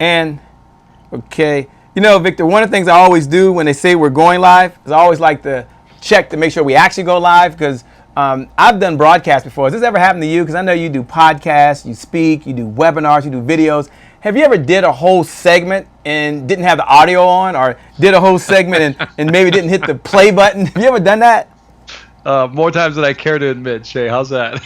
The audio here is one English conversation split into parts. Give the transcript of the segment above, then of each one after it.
And, okay. You know, Victor, one of the things I always do when they say we're going live is I always like to check to make sure we actually go live because I've done broadcasts before. Has this ever happened to you? Because I know you do podcasts, you speak, you do webinars, you do videos. Have you ever did a whole segment and didn't have the audio on, or did a whole segment and maybe didn't hit the play button? Have you ever done that? More times than I care to admit, Shay. How's that?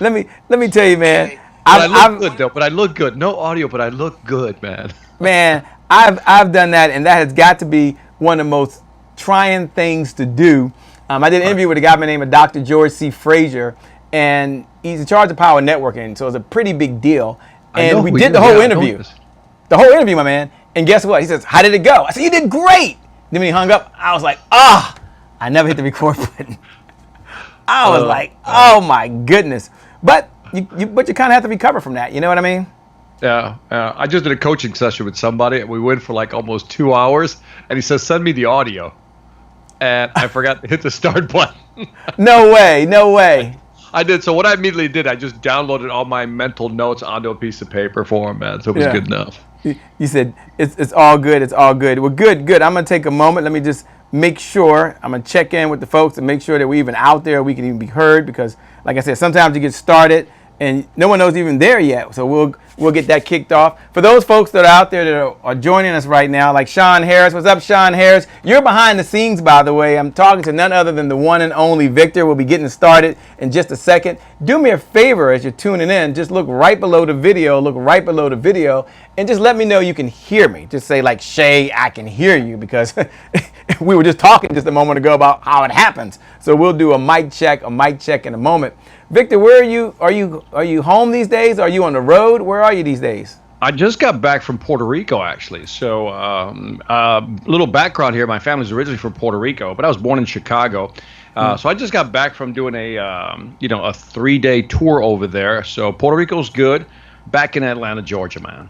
Let me tell you, man. I look good though. But I look good. No audio, but I look good, man. Man, I've done that, and that has got to be one of the most trying things to do. I did an interview with a guy by the name of Dr. George C. Frazier, and he's in charge of power networking, so it's a pretty big deal. And we did the whole interview. The whole interview, my man. And guess what? He says, "How did it go?" I said, "You did great." Then when he hung up, I was like, I never hit the record button. I was like, oh my goodness. But you kind of have to recover from that. You know what I mean? Yeah. I just did a coaching session with somebody, and we went for like almost 2 hours. And he says, "Send me the audio," and I forgot to hit the start button. No way. I did. So what I immediately did, I just downloaded all my mental notes onto a piece of paper for him, man. So it was good enough. You said it's all good. It's all good. Well, good. I'm gonna take a moment. Let me just make sure. I'm gonna check in with the folks and make sure that we're even out there. We can even be heard because, like I said, sometimes you get started and no one knows even there yet. So we'll get that kicked off. For those folks that are out there that are joining us right now, like Sean Harris. What's up, Sean Harris? You're behind the scenes, by the way. I'm talking to none other than the one and only Victor. We'll be getting started in just a second. Do me a favor as you're tuning in. Just look right below the video. And just let me know you can hear me. Just say like, "Shay, I can hear you," because we were just talking just a moment ago about how it happens. So we'll do a mic check in a moment. Victor, where are you? Are you home these days? Are you on the road? Where are you these days? I just got back from Puerto Rico, actually. So little background here. My family's originally from Puerto Rico, but I was born in Chicago. So I just got back from doing a 3-day tour over there. So Puerto Rico's good. Back in Atlanta, Georgia, man.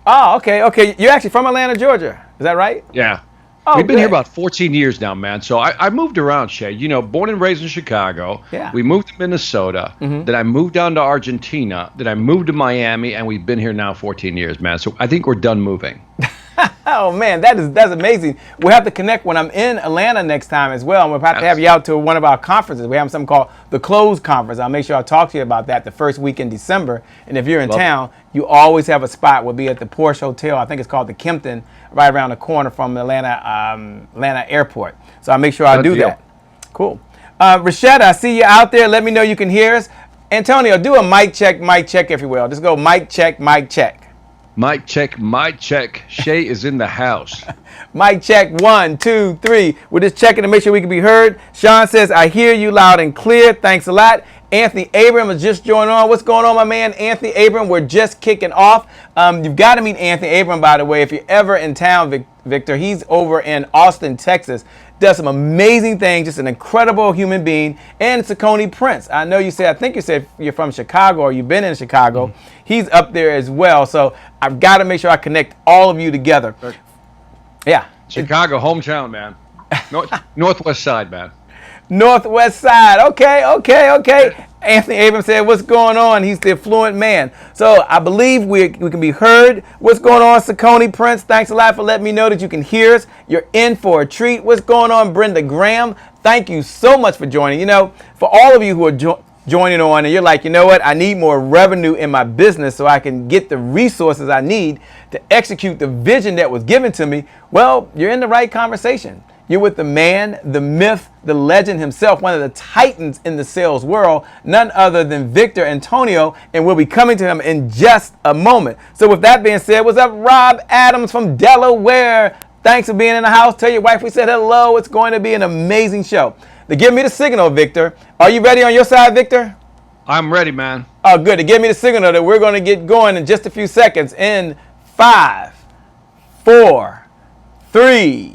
Oh, okay. You're actually from Atlanta, Georgia. Is that right? Yeah. Oh, we've been here about 14 years now, man. So I moved around, Shay. You know, born and raised in Chicago. Yeah. We moved to Minnesota. Mm-hmm. Then I moved down to Argentina. Then I moved to Miami, and we've been here now 14 years, man. So I think we're done moving. Oh man, that's amazing. We'll have to connect when I'm in Atlanta next time as well. And we'll have to have you out to one of our conferences. We have something called the Close Conference. I'll make sure I'll talk to you about that the first week in December. And if you're in town, you always have a spot. We'll be at the Porsche Hotel. I think it's called the Kimpton, right around the corner from Atlanta Airport. So I'll make sure I do that. Cool. Rashetta, I see you out there. Let me know you can hear us. Antonio, do a mic check, if you will. Just go mic check. Mic check. Shay is in the house. Mic check, 1, 2, 3. We're just checking to make sure we can be heard. Sean says, "I hear you loud and clear." Thanks a lot. Anthony Abram has just joined on. What's going on, my man? Anthony Abram, we're just kicking off. You've got to meet Anthony Abram, by the way, if you're ever in town, Victor. He's over in Austin, Texas. Does some amazing things, just an incredible human being. And Saucony Prince. I think you said you're from Chicago or you've been in Chicago. Mm-hmm. He's up there as well. So I've got to make sure I connect all of you together. Yeah. Chicago, hometown, man. Northwest side, man. Northwest side. Okay. Anthony Abrams said, "What's going on?" He's the affluent man. So I believe we can be heard. What's going on, Saucony Prince? Thanks a lot for letting me know that you can hear us. You're in for a treat. What's going on, Brenda Graham? Thank you so much for joining. You know, for all of you who are joining on and you're like, you know what, I need more revenue in my business so I can get the resources I need to execute the vision that was given to me. Well, you're in the right conversation. You're with the man, the myth, the legend himself, one of the titans in the sales world, none other than Victor Antonio, and we'll be coming to him in just a moment. So with that being said, what's up, Rob Adams from Delaware? Thanks for being in the house. Tell your wife we said hello. It's going to be an amazing show. To give me the signal, Victor. Are you ready on your side, Victor? I'm ready, man. Oh, good. To give me the signal that we're going to get going in just a few seconds. In 5, 4, 3,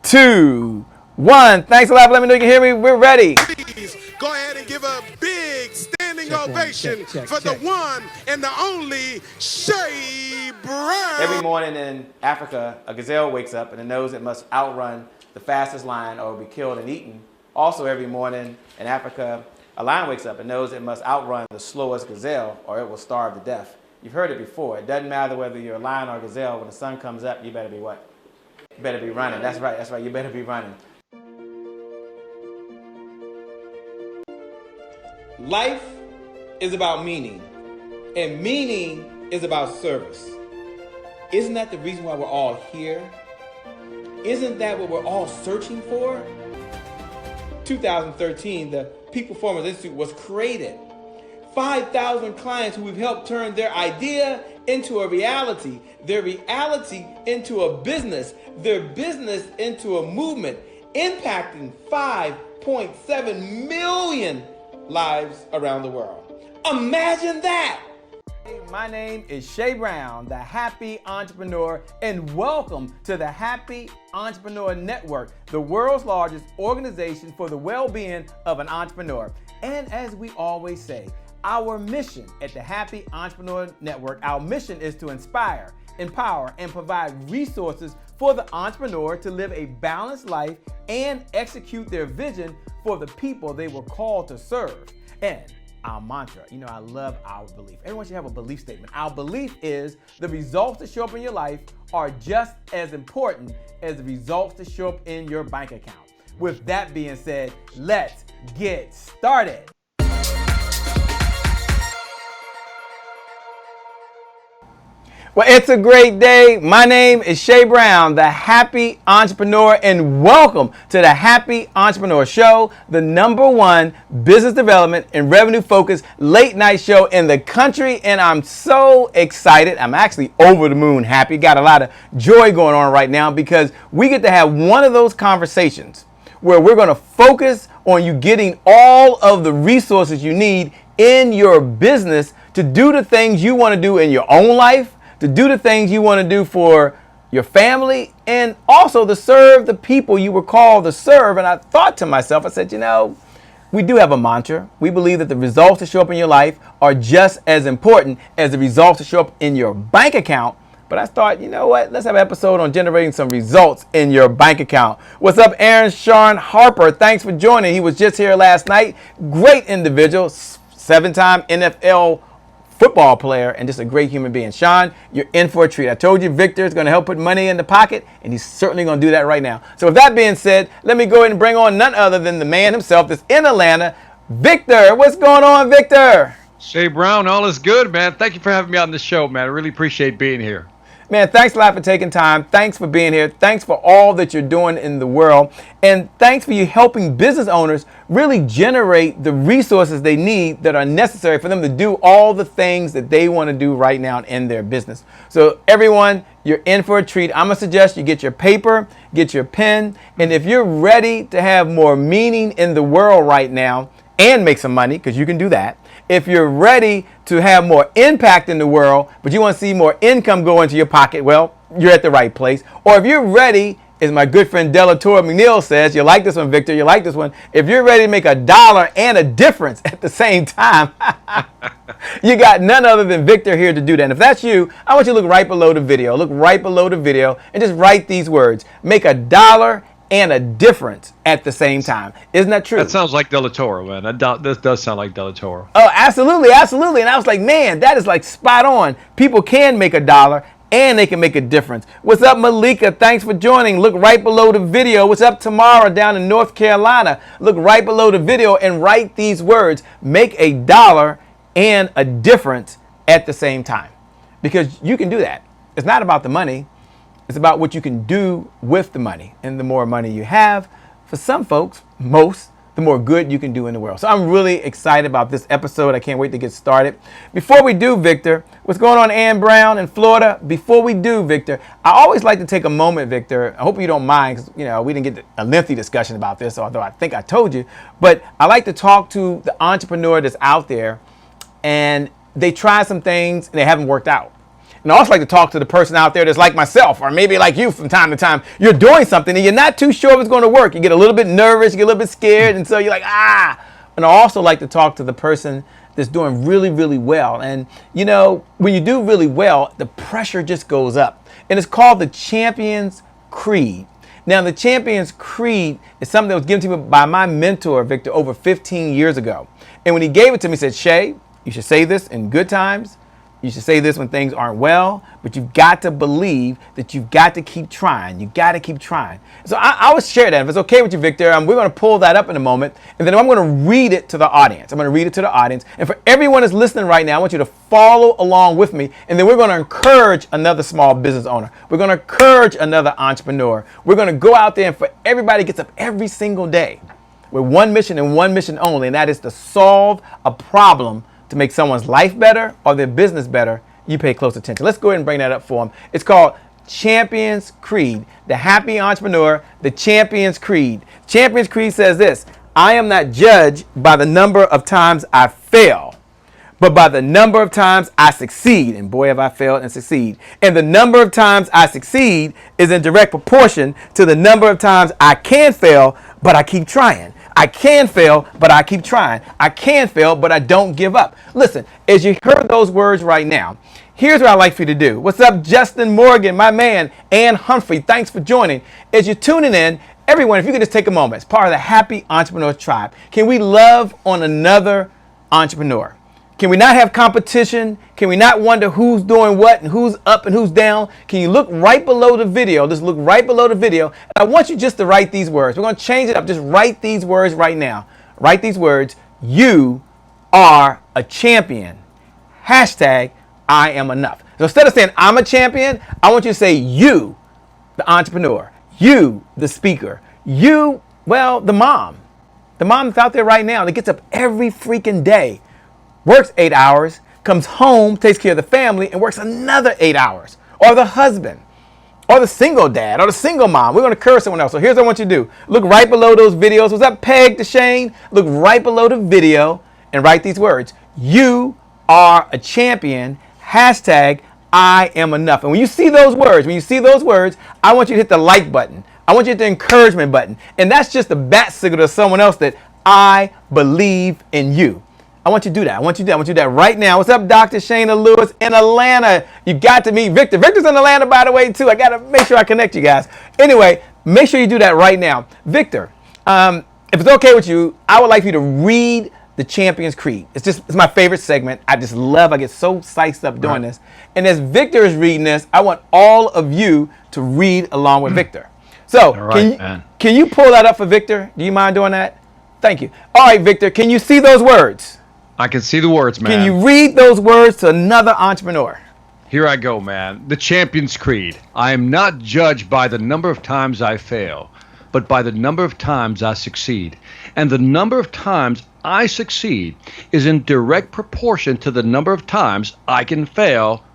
2, 1. Thanks a lot for letting me know you can hear me. We're ready. Please go ahead and give a big standing ovation for the one and the only Shay Brown. Every morning in Africa, a gazelle wakes up and it knows it must outrun the fastest lion or be killed and eaten. Also, every morning in Africa, a lion wakes up and knows it must outrun the slowest gazelle or it will starve to death. You've heard it before. It doesn't matter whether you're a lion or a gazelle. When the sun comes up, you better be what? You better be running. That's right. That's right. You better be running. Life is about meaning, and meaning is about service. Isn't that the reason why we're all here? Isn't that what we're all searching for? 2013, the Peak Performance Institute was created. 5,000 clients who we've helped turn their idea into a reality, their reality into a business, their business into a movement, impacting 5.7 million lives around the world. Imagine that! My name is Shay Brown, the Happy Entrepreneur, and welcome to the Happy Entrepreneur Network, the world's largest organization for the well-being of an entrepreneur. And as we always say, our mission at the Happy Entrepreneur Network, our mission is to inspire, empower, and provide resources for the entrepreneur to live a balanced life and execute their vision for the people they were called to serve. And our mantra, I love our belief. Everyone should have a belief statement. Our belief is the results that show up in your life are just as important as the results that show up in your bank account. With that being said, let's get started. Well, it's a great day. My name is Shay Brown, the Happy Entrepreneur, and welcome to the Happy Entrepreneur Show, the #1 business development and revenue focused late night show in the country. And I'm so excited. I'm actually over the moon happy. Got a lot of joy going on right now because we get to have one of those conversations where we're going to focus on you getting all of the resources you need in your business to do the things you want to do in your own life, to do the things you want to do for your family, and also to serve the people you were called to serve. And I thought to myself, I said, we do have a mantra. We believe that the results that show up in your life are just as important as the results that show up in your bank account. But I thought, let's have an episode on generating some results in your bank account. What's up, Aaron Sean Harper? Thanks for joining. He was just here last night. Great individual, 7-time NFL football player, and just a great human being. Sean, you're in for a treat. I told you Victor is going to help put money in the pocket, and he's certainly going to do that right now. So with that being said, let me go ahead and bring on none other than the man himself that's in Atlanta, Victor. What's going on, Victor? Shay Brown, all is good, man. Thank you for having me on the show, man. I really appreciate being here. Man, thanks a lot for taking time. Thanks for being here. Thanks for all that you're doing in the world. And thanks for you helping business owners really generate the resources they need that are necessary for them to do all the things that they want to do right now in their business. So everyone, you're in for a treat. I'm going to suggest you get your paper, get your pen, and if you're ready to have more meaning in the world right now and make some money, because you can do that, if you're ready to have more impact in the world, but you want to see more income go into your pocket, well, you're at the right place. Or if you're ready, as my good friend Delatorre McNeil says, you like this one, Victor, you like this one. If you're ready to make $1 and a difference at the same time, you got none other than Victor here to do that. And if that's you, I want you to look right below the video. Look right below the video and just write these words. Make $1 and a difference at the same time. Isn't that true? That sounds like Delatorre, man. This does sound like Delatorre. Oh, absolutely, absolutely. And I was like, man, that is like spot on. People can make $1 and they can make a difference. What's up, Malika? Thanks for joining. Look right below the video. What's up, Tamara down in North Carolina? Look right below the video and write these words. Make $1 and a difference at the same time. Because you can do that. It's not about the money. It's about what you can do with the money. And the more money you have, for some folks, most, the more good you can do in the world. So I'm really excited about this episode. I can't wait to get started. Before we do, Victor, what's going on, Ann Brown in Florida? Before we do, Victor, I always like to take a moment, Victor. I hope you don't mind, because we didn't get a lengthy discussion about this, although I think I told you. But I like to talk to the entrepreneur that's out there, and they try some things and they haven't worked out. And I also like to talk to the person out there that's like myself, or maybe like you from time to time. You're doing something and you're not too sure if it's going to work. You get a little bit nervous, you get a little bit scared, and so you're like, And I also like to talk to the person that's doing really, really well. And, when you do really well, the pressure just goes up. And it's called the Champion's Creed. Now, the Champion's Creed is something that was given to me by my mentor, Victor, over 15 years ago. And when he gave it to me, he said, Shay, you should say this in good times You should say this when things aren't well, but you've got to believe that you've got to keep trying. You've got to keep trying. So I would share that. If it's okay with you, Victor, we're going to pull that up in a moment, and then I'm going to read it to the audience. I'm going to read it to the audience. And for everyone that's listening right now, I want you to follow along with me, and then we're going to encourage another small business owner. We're going to encourage another entrepreneur. We're going to go out there, and for everybody gets up every single day with one mission and one mission only, and that is to solve a problem to make someone's life better or their business better. You pay close attention. Let's go ahead and bring that up for them. It's called Champion's Creed. The Happy Entrepreneur, the Champion's Creed. Champion's Creed says this: I am not judged by the number of times I fail, but by the number of times I succeed. And boy, have I failed and succeed. And the number of times I succeed is in direct proportion to the number of times I can fail, but I keep trying. I can fail, but I keep trying. I can fail, but I don't give up. Listen, as you heard those words right now, here's what I'd like for you to do. What's up, Justin Morgan, my man, Ann Humphrey, thanks for joining. As you're tuning in, everyone, if you could just take a moment, as part of the Happy Entrepreneur Tribe, can we love on another entrepreneur? Can we not have competition? Can we not wonder who's doing what and who's up and who's down? Can you look right below the video? Just look right below the video. And I want you just to write these words. We're going to change it up. Just write these words right now. Write these words. You are a champion. Hashtag I am enough. So instead of saying I'm a champion, I want you to say you, the entrepreneur. You, the speaker. You, well, the mom. The mom that's out there right now that gets up every freaking day, works 8 hours, comes home, takes care of the family, and works another 8 hours. Or the husband, or the single dad, or the single mom. We're going to encourage someone else. So here's what I want you to do. Look right below those videos. Was that Peg DeShane? Look right below the video and write these words. You are a champion. Hashtag I am enough. And when you see those words, I want you to hit the like button. I want you to hit the encouragement button. And that's just a bat signal to someone else that I believe in you. I want you to do that. I want you to do that right now. What's up, Dr. Shayna Lewis in Atlanta? You got to meet Victor. Victor's in Atlanta, by the way, too. I got to make sure I connect you guys. Anyway, make sure you do that right now. Victor, if it's okay with you, I would like you to read the Champion's Creed. It's my favorite segment. I get so psyched up doing this. And as Victor is reading this, I want all of you to read along with Victor. So can you pull that up for Victor? Do you mind doing that? Thank you. All right, Victor, can you see those words? I can see the words, man. Can you read those words to another entrepreneur? Here I go, man. The Champion's Creed. I am not judged by the number of times I fail, but by the number of times I succeed. And the number of times I succeed is in direct proportion to the number of times I can fail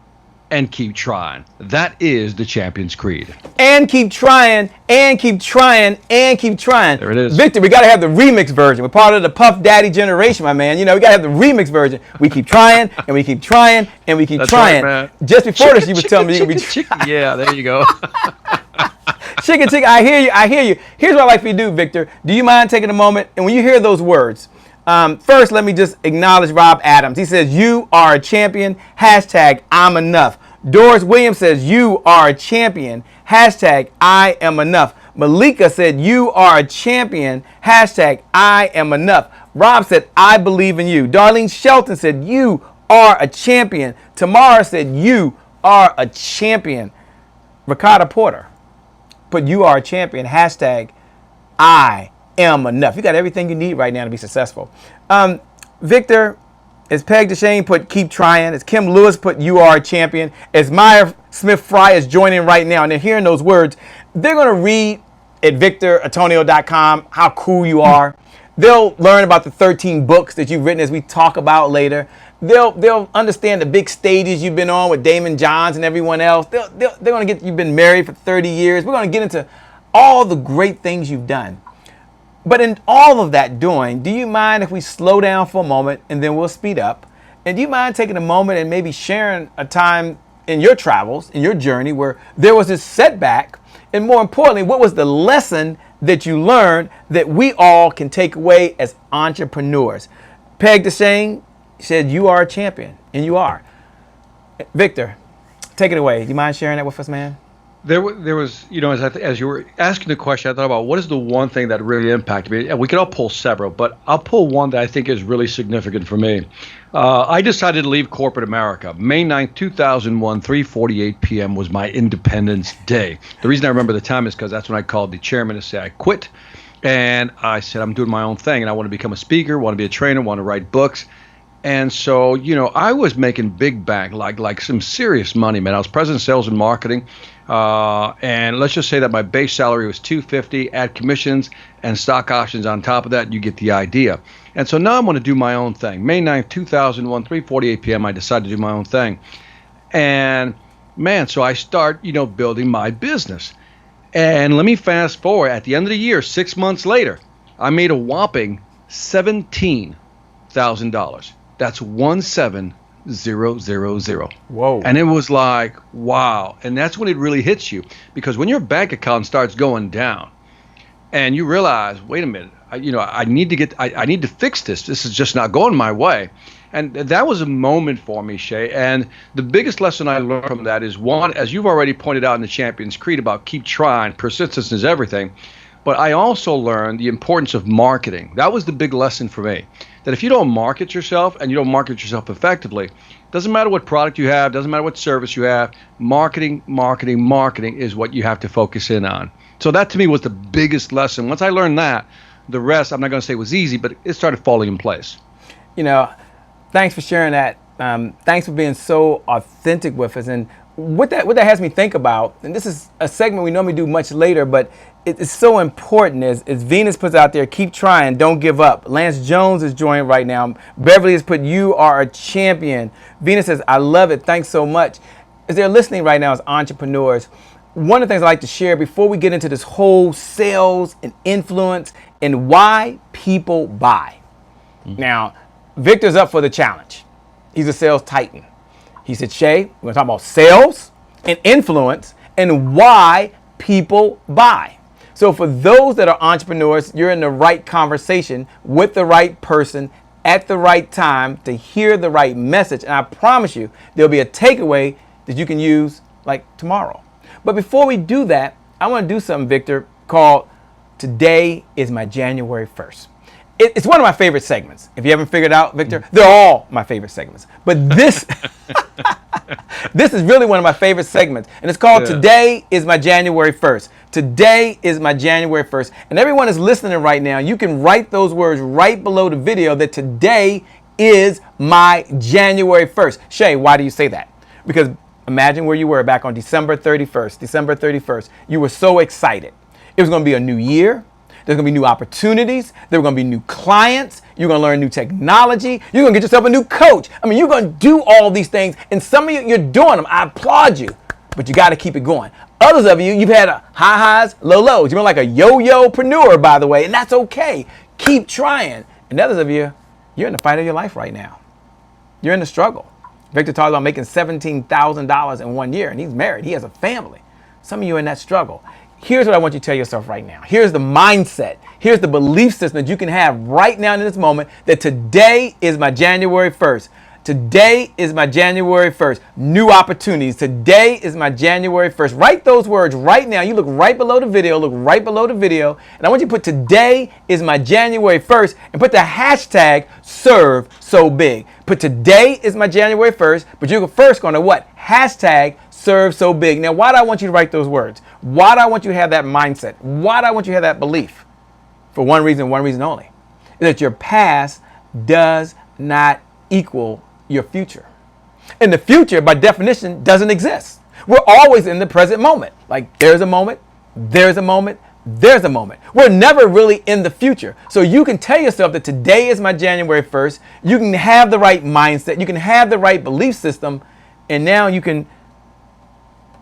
and keep trying. That is the Champion's Creed. And keep trying, and keep trying, and keep trying. There it is. Victor, we got to have the remix version. We're part of the Puff Daddy generation, my man. You know, we got to have the remix version. We keep trying, and we keep trying, and we keep trying. Right, man. Just before this, you was telling me you could be Yeah, there you go. Chicken, I hear you. Here's what I'd like for you to do, Victor. Do you mind taking a moment? And when you hear those words, first, let me just acknowledge Rob Adams. He says, you are a champion. Hashtag I'm enough. Doris Williams says, you are a champion. Hashtag I am enough. Malika said, you are a champion. Hashtag I am enough. Rob said, I believe in you. Darlene Shelton said, you are a champion. Tamara said, you are a champion. Ricardo Porter put, you are a champion. Hashtag I am enough. You got everything you need right now to be successful. Victor, as Peg DeShane put, keep trying. As Kim Lewis put, you are a champion. As Maya Smith Fry is joining right now and they're hearing those words, they're going to read at victorantonio.com how cool you are. They'll learn about the 13 books that you've written, as we talk about later. They'll understand the big stages you've been on with Daymond Johns and everyone else. They're going to get, you've been married for 30 years. We're going to get into all the great things you've done. But in all of that doing, do you mind if we slow down for a moment and then we'll speed up? And do you mind taking a moment and maybe sharing a time in your travels, in your journey, where there was this setback? And more importantly, what was the lesson that you learned that we all can take away as entrepreneurs? Peg DeShane said, you are a champion, and you are. Victor, take it away. Do you mind sharing that with us, man? There was, as you were asking the question, I thought about what is the one thing that really impacted me. And we could all pull several, but I'll pull one that I think is really significant for me. I decided to leave corporate America. May 2001, 3:48 p.m. was my Independence Day. The reason I remember the time is because that's when I called the chairman to say I quit. And I said, I'm doing my own thing, and I want to become a speaker, want to be a trainer, want to write books. And so, I was making big bank, like some serious money, man. I was president of sales and marketing. And let's just say that my base salary was $250, add commissions and stock options on top of that, you get the idea. And so now I'm going to do my own thing. May 9th, 2001, 3:48 p.m., I decided to do my own thing. And man, so I start, building my business. And let me fast forward. At the end of the year, 6 months later, I made a whopping $17,000. That's 17000. Whoa. And it was like, wow. And that's when it really hits you, because when your bank account starts going down and you realize, wait a minute, I need to fix this. This is just not going my way. And that was a moment for me, Shay. And the biggest lesson I learned from that is, one, as you've already pointed out in the Champions Creed about keep trying, persistence is everything. But I also learned the importance of marketing. That was the big lesson for me. That if you don't market yourself and you don't market yourself effectively, doesn't matter what product you have, doesn't matter what service you have, marketing is what you have to focus in on. So that to me was the biggest lesson. Once I learned that, the rest, I'm not going to say was easy, but it started falling in place. Thanks for sharing that. Thanks for being so authentic with us. And what that has me think about, and this is a segment we normally do much later, but it's so important as Venus puts out there, keep trying, don't give up. Lance Jones is joined right now. Beverly has put, you are a champion. Venus says, I love it. Thanks so much. As they're listening right now as entrepreneurs, one of the things I like to share before we get into this whole sales and influence and why people buy. Mm-hmm. Now, Victor's up for the challenge. He's a sales titan. He said, Shay, we're going to talk about sales and influence and why people buy. So for those that are entrepreneurs, you're in the right conversation with the right person at the right time to hear the right message. And I promise you, there'll be a takeaway that you can use like tomorrow. But before we do that, I want to do something, Victor, called Today is My January 1st. It's one of my favorite segments. If you haven't figured out, Victor, they're all my favorite segments. But this this is really one of my favorite segments. And it's called Today is My January 1st. Today is my January 1st. And everyone is listening right now. You can write those words right below the video that today is my January 1st. Shay, why do you say that? Because imagine where you were back on December 31st. You were so excited. It was going to be a new year. There's going to be new opportunities. There are going to be new clients. You're going to learn new technology. You're going to get yourself a new coach. I mean, you're going to do all these things. And some of you, you're doing them. I applaud you. But you got to keep it going. Others of you, you've had high highs, low lows. You're like a yo-yo-preneur, by the way. And that's okay. Keep trying. And others of you, you're in the fight of your life right now. You're in the struggle. Victor talked about making $17,000 in 1 year. And he's married. He has a family. Some of you are in that struggle. Here's what I want you to tell yourself right now. Here's the mindset. Here's the belief system that you can have right now in this moment that today is my January 1st. Today is my January 1st. New opportunities. Today is my January 1st. Write those words right now. You look right below the video. And I want you to put today is my January 1st and put the hashtag serve so big. Put today is my January 1st, but you're first going to what? Hashtag serve so big. Now, why do I want you to write those words? Why do I want you to have that mindset? Why do I want you to have that belief? For one reason only. Is that your past does not equal your future. And the future, by definition, doesn't exist. We're always in the present moment. Like there's a moment, there's a moment, there's a moment. We're never really in the future. So you can tell yourself that today is my January 1st. You can have the right mindset. You can have the right belief system. And now you can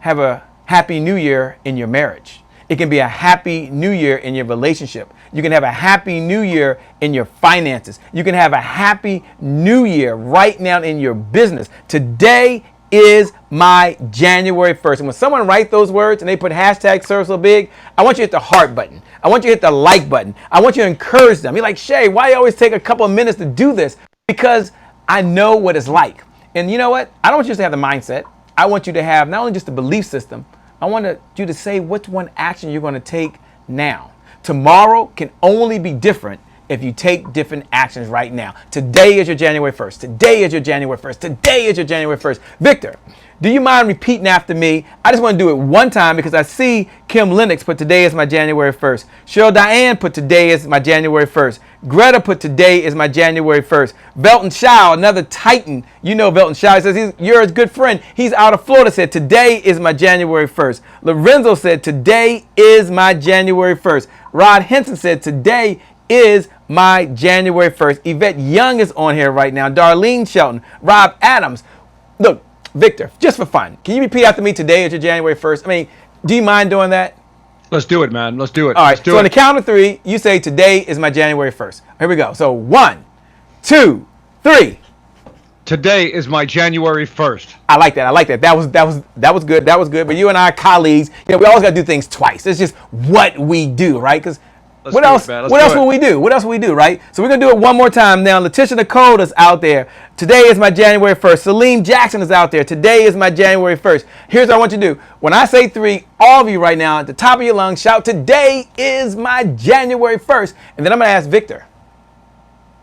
have a happy new year in your marriage. It can be a happy new year in your relationship. You can have a happy new year in your finances. You can have a happy new year right now in your business. Today is my January 1st. And when someone writes those words and they put hashtag serve so big, I want you to hit the heart button. I want you to hit the like button. I want you to encourage them. You're like, Shay, why you always take a couple of minutes to do this? Because I know what it's like. And you know what? I don't want you to have the mindset. I want you to have not only just the belief system, I want you to say what's one action you're going to take now. Tomorrow can only be different if you take different actions right now. Today is your January 1st. Today is your January 1st. Today is your January 1st. Victor, do you mind repeating after me? I just want to do it one time because I see Kim Lennox put today is my January 1st. Cheryl Diane put today is my January 1st. Greta put today is my January 1st. Velton Shaw, another titan. You know Velton Shaw. He says you're a good friend. He's out of Florida, said today is my January 1st. Lorenzo said today is my January 1st. Rod Henson said today is my January 1st. Yvette Young is on here right now. Darlene Shelton. Rob Adams. Look, Victor, just for fun, can you repeat after me? Today is your January 1st. I mean, do you mind doing that? Let's do it, man. Let's do it. All right. So on the count of 3, you say today is my January 1st. Here we go. So 1, 2, 3. Today is my January 1st. I like that. I like that. That was good. That was good. But you and I are colleagues. You know, we always got to do things twice. It's just what we do, right? Because what else will we do? What else will we do, right? So we're going to do it one more time. Now, Letitia Nicole is out there. Today is my January 1st. Salim Jackson is out there. Today is my January 1st. Here's what I want you to do. When I say 3, all of you right now at the top of your lungs shout, today is my January 1st. And then I'm going to ask Victor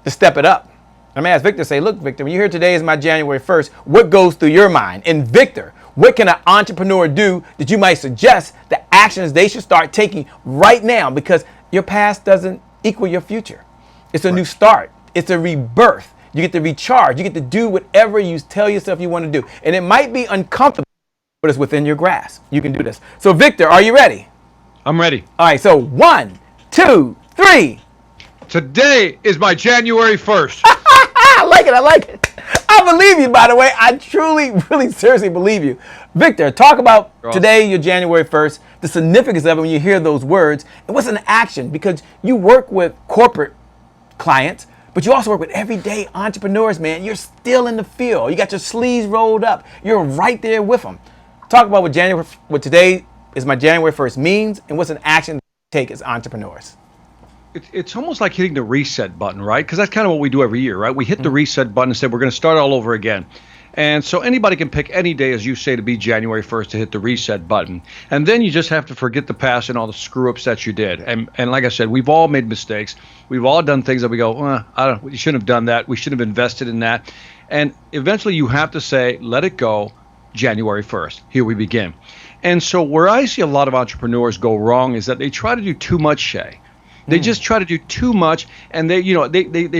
to step it up. I'm going to ask Victor, say, look, Victor, when you hear today is my January 1st, what goes through your mind? And Victor, what can an entrepreneur do that you might suggest the actions they should start taking right now? Because your past doesn't equal your future. It's a new start. It's a rebirth. You get to recharge. You get to do whatever you tell yourself you want to do. And it might be uncomfortable, but it's within your grasp. You can do this. So, Victor, are you ready? I'm ready. All right. So 1, 2, 3. Today is my January 1st. I like it. I like it. I believe you, by the way. I truly, really, seriously believe you. Victor, talk about today, your January 1st, the significance of it when you hear those words, and what's an action? Because you work with corporate clients, but you also work with everyday entrepreneurs, man. You're still in the field. You got your sleeves rolled up. You're right there with them. Talk about what today is my January 1st means, and what's an action to take as entrepreneurs. It's almost like hitting the reset button, right? Because that's kind of what we do every year, right? We hit the reset button and say we're going to start all over again. And so anybody can pick any day, as you say, to be January 1st to hit the reset button. And then you just have to forget the past and all the screw-ups that you did. And like I said, we've all made mistakes. We've all done things that we go, we shouldn't have done that. We should have invested in that. And eventually you have to say, let it go, January 1st. Here we begin. And so where I see a lot of entrepreneurs go wrong is that they try to do too much, Shay. They just try to do too much, and they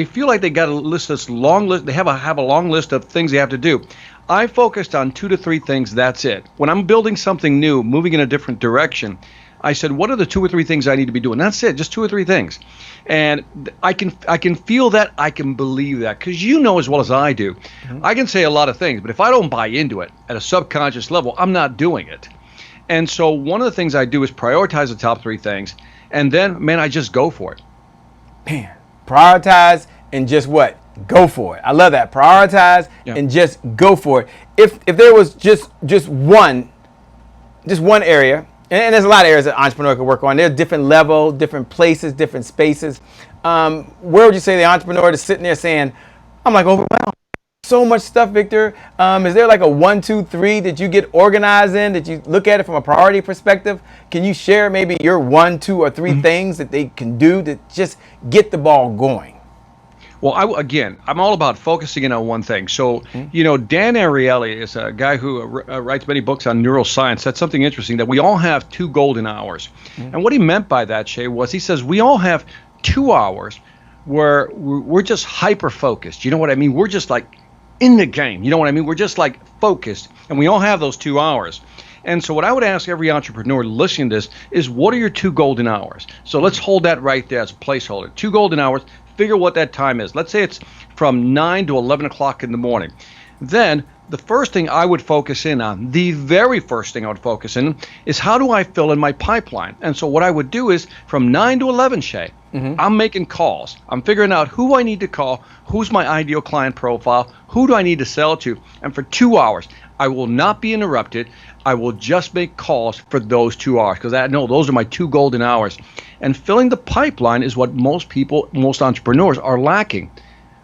feel like they got a list, this long list. They have a long list of things they have to do. I focused on 2 to 3 things. That's it. When I'm building something new, moving in a different direction, I said, what are the 2 or 3 things I need to be doing? That's it, just 2 or 3 things. And I can feel that, I can believe that, because you know as well as I do, I can say a lot of things, but if I don't buy into it at a subconscious level, I'm not doing it. And so one of the things I do is prioritize the top 3 things. And then, man, I just go for it. Man, prioritize and just what? Go for it. I love that. Prioritize and just go for it. If there was just one area, and there's a lot of areas that an entrepreneur could work on. There's different level, different places, different spaces. Where would you say the entrepreneur is sitting there saying, I'm like overwhelmed. So much stuff, Victor. Is there like a 1, 2, 3 that you get organized in, that you look at it from a priority perspective? Can you share maybe your 1, 2, or 3 things that they can do to just get the ball going? Well, I'm all about focusing in on one thing. So, Dan Ariely is a guy who writes many books on neuroscience. That's something interesting, that we all have 2 golden hours. And what he meant by that, Shay, was he says we all have 2 hours where we're just hyper-focused. You know what I mean? We're just like in the game. You know what I mean? We're just like focused, and we all have those 2 hours. And so what I would ask every entrepreneur listening to this is, what are your 2 golden hours? So let's hold that right there as a placeholder. 2 golden hours, figure what that time is. Let's say it's from 9 to 11 o'clock in the morning. Then the first thing I would focus in on, the very first thing I would focus in, is how do I fill in my pipeline? And so what I would do is from 9 to 11, Shay, I'm making calls. I'm figuring out who I need to call, who's my ideal client profile, who do I need to sell to, and for 2 hours, I will not be interrupted. I will just make calls for those 2 hours, because I know those are my 2 golden hours. And filling the pipeline is what most entrepreneurs are lacking.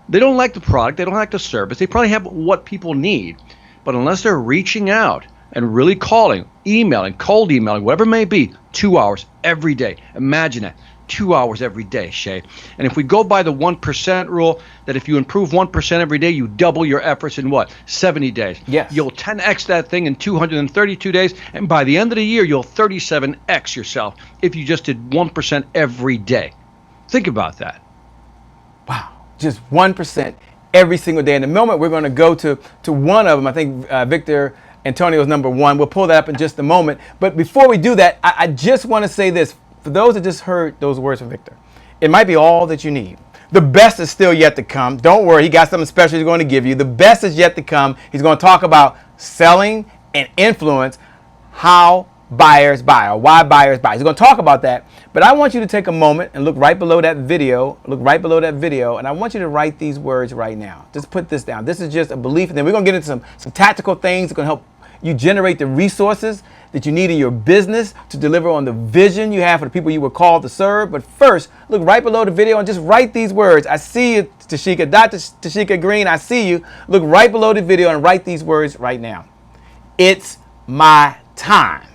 They don't like the product, they don't like the service, they probably have what people need, but unless they're reaching out, and really calling, emailing, cold emailing, whatever it may be, 2 hours every day. Imagine that. 2 hours every day, Shay. And if we go by the 1% rule, that if you improve 1% every day, you double your efforts in what? 70 days. Yes. You'll 10x that thing in 232 days, and by the end of the year, you'll 37x yourself if you just did 1% every day. Think about that. Wow. Just 1% every single day. In a moment, we're going to go to one of them. I think Victor Antonio's number one. We'll pull that up in just a moment. But before we do that, I just want to say this. For those that just heard those words from Victor, it might be all that you need. The best is still yet to come. Don't worry, he got something special he's going to give you. The best is yet to come. He's going to talk about selling and influence, how buyers buy, or why buyers buy. He's going to talk about that. But I want you to take a moment and look right below that video. And I want you to write these words right now. Just put this down. This is just a belief. And then we're going to get into some tactical things that are going to help you generate the resources that you need in your business to deliver on the vision you have for the people you were called to serve. But first, look right below the video and just write these words. I see you, Tashika. Dr. Tashika Green, I see you. Look right below the video and write these words right now. It's my time.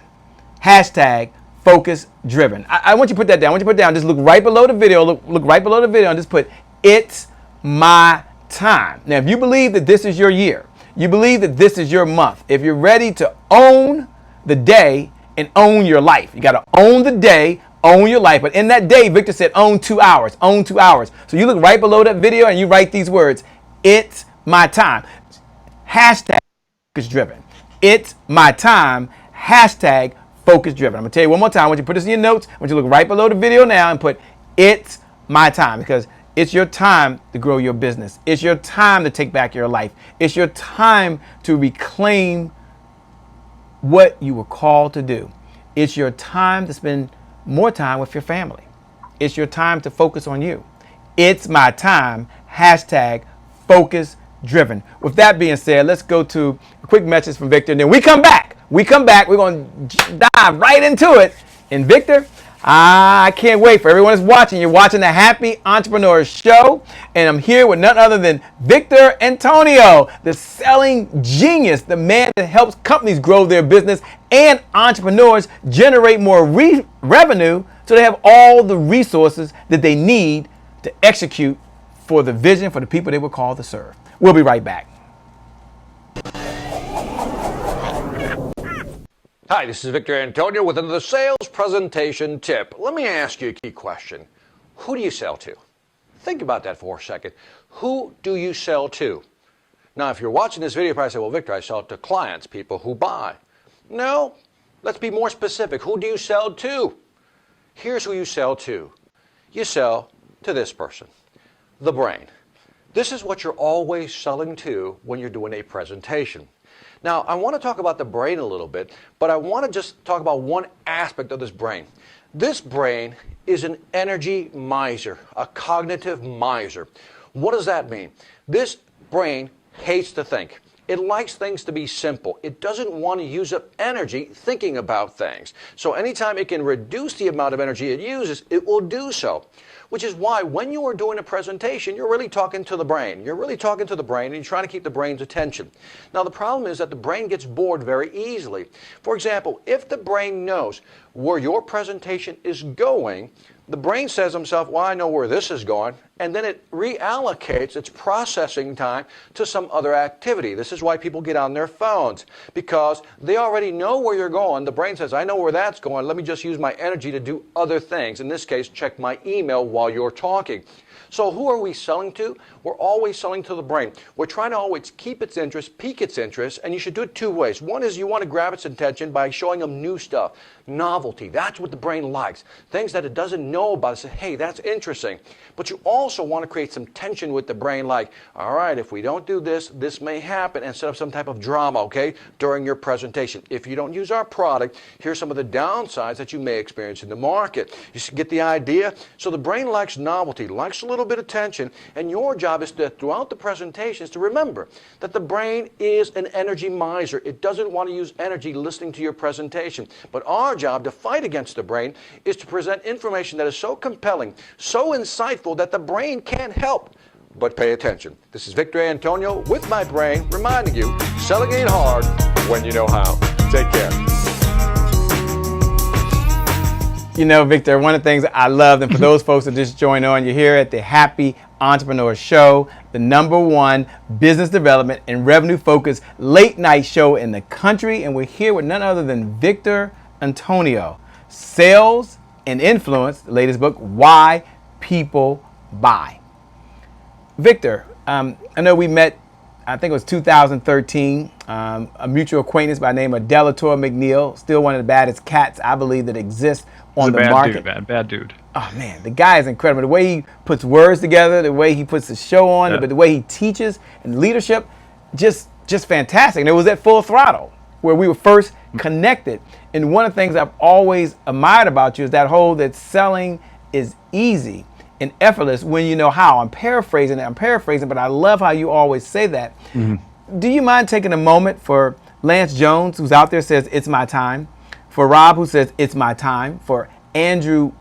Hashtag focus driven. I want you to put that down. I want you to put it down. Just look right below the video. Look right below the video and just put it's my time. Now, if you believe that this is your year, you believe that this is your month, if you're ready to own the day and own your life, you got to own the day, own your life. But in that day, Victor said, own 2 hours, own 2 hours. So you look right below that video and you write these words. It's my time. Hashtag focus driven. It's my time. Hashtag focus driven. I'm going to tell you one more time. I want you to put this in your notes. I want you to look right below the video now and put it's my time, because it's your time to grow your business. It's your time to take back your life. It's your time to reclaim what you were called to do. It's your time to spend more time with your family. It's your time to focus on you. It's my time. Hashtag focus driven. With that being said, let's go to a quick message from Victor, and then we come back. We're going to dive right into it. And Victor, I can't wait for everyone that's watching. You're watching the Happy Entrepreneur Show, and I'm here with none other than Victor Antonio, the selling genius, the man that helps companies grow their business and entrepreneurs generate more revenue so they have all the resources that they need to execute for the vision for the people they were called to serve. We'll be right back. Hi, this is Victor Antonio with another sales presentation tip. Let me ask you a key question. Who do you sell to? Think about that for a second. Who do you sell to? Now, if you're watching this video, you probably say, well, Victor, I sell to clients, people who buy. No, let's be more specific. Who do you sell to? Here's who you sell to. You sell to this person, the brain. This is what you're always selling to when you're doing a presentation. Now, I want to talk about the brain a little bit, but I want to just talk about one aspect of this brain. This brain is an energy miser, a cognitive miser. What does that mean? This brain hates to think. It likes things to be simple. It doesn't want to use up energy thinking about things. So anytime it can reduce the amount of energy it uses, it will do so. Which is why when you are doing a presentation, you're really talking to the brain. You're really talking to the brain, and you're trying to keep the brain's attention. Now, the problem is that the brain gets bored very easily. For example, if the brain knows where your presentation is going, the brain says to himself, well, I know where this is going, and then it reallocates its processing time to some other activity. This is why people get on their phones, because they already know where you're going. The brain says, I know where that's going. Let me just use my energy to do other things. In this case, check my email while you're talking. So who are we selling to? We're always selling to the brain. We're trying to always keep its interest, pique its interest, and you should do it two ways. One is you want to grab its attention by showing them new stuff, novelty. That's what the brain likes. Things that it doesn't know about. Say, hey, that's interesting. But you also want to create some tension with the brain, like, all right, if we don't do this, this may happen, and set up some type of drama, okay, during your presentation. If you don't use our product, here's some of the downsides that you may experience in the market. You should get the idea? So the brain likes novelty, likes a little bit of tension, and your job is to, throughout the presentations, to remember that the brain is an energy miser. It doesn't want to use energy listening to your presentation. But our job to fight against the brain is to present information that is so compelling, so insightful that the brain can't help but pay attention. This is Victor Antonio with my brain reminding you, selling ain't hard when you know how. Take care. You know, Victor, one of the things I love, and for those folks that just joined on, you're here at the Happy Entrepreneur Show, the #1 business development and revenue focused late night show in the country. And we're here with none other than Victor Antonio. Sales and Influence, the latest book, Why People Buy. Victor, I know we met, I think it was 2013, a mutual acquaintance by the name of Delator McNeil, still one of the baddest cats I believe that exists on the market. Bad dude. Oh man, the guy is incredible. The way he puts words together, the way he puts the show on, but the way he teaches and leadership, just fantastic. And it was at Full Throttle where we were first connected. And one of the things I've always admired about you is that whole that selling is easy and effortless when you know how. I'm paraphrasing, but I love how you always say that. Do you mind taking a moment for Lance Jones, who's out there, says, it's my time, for Rob, who says, it's my time, for Andrew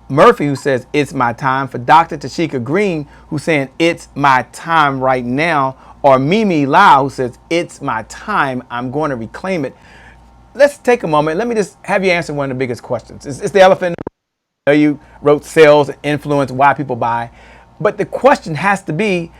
Murphy, who says, it's my time, for Dr. Tashika Green, who's saying, it's my time right now, or Mimi Lau, who says, it's my time, I'm going to reclaim it. Let's take a moment. Let me just have you answer one of the biggest questions. It's the elephant. I know you wrote Sales and Influence, Why People Buy, but the question has to be,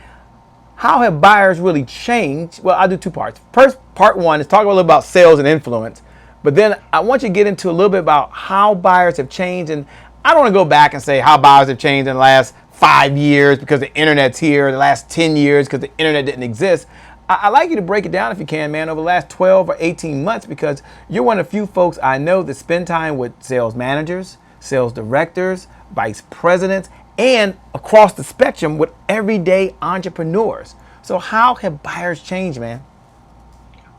how have buyers really changed? Well, I'll do two parts. First, part one is talk a little about sales and influence, but then I want you to get into a little bit about how buyers have changed. And I don't want to go back and say how buyers have changed in the last 5 years because the internet's here, the last 10 years because the internet didn't exist. I'd like you to break it down if you can, man, over the last 12 or 18 months, because you're one of the few folks I know that spend time with sales managers, sales directors, vice presidents, and across the spectrum with everyday entrepreneurs. So how have buyers changed, man?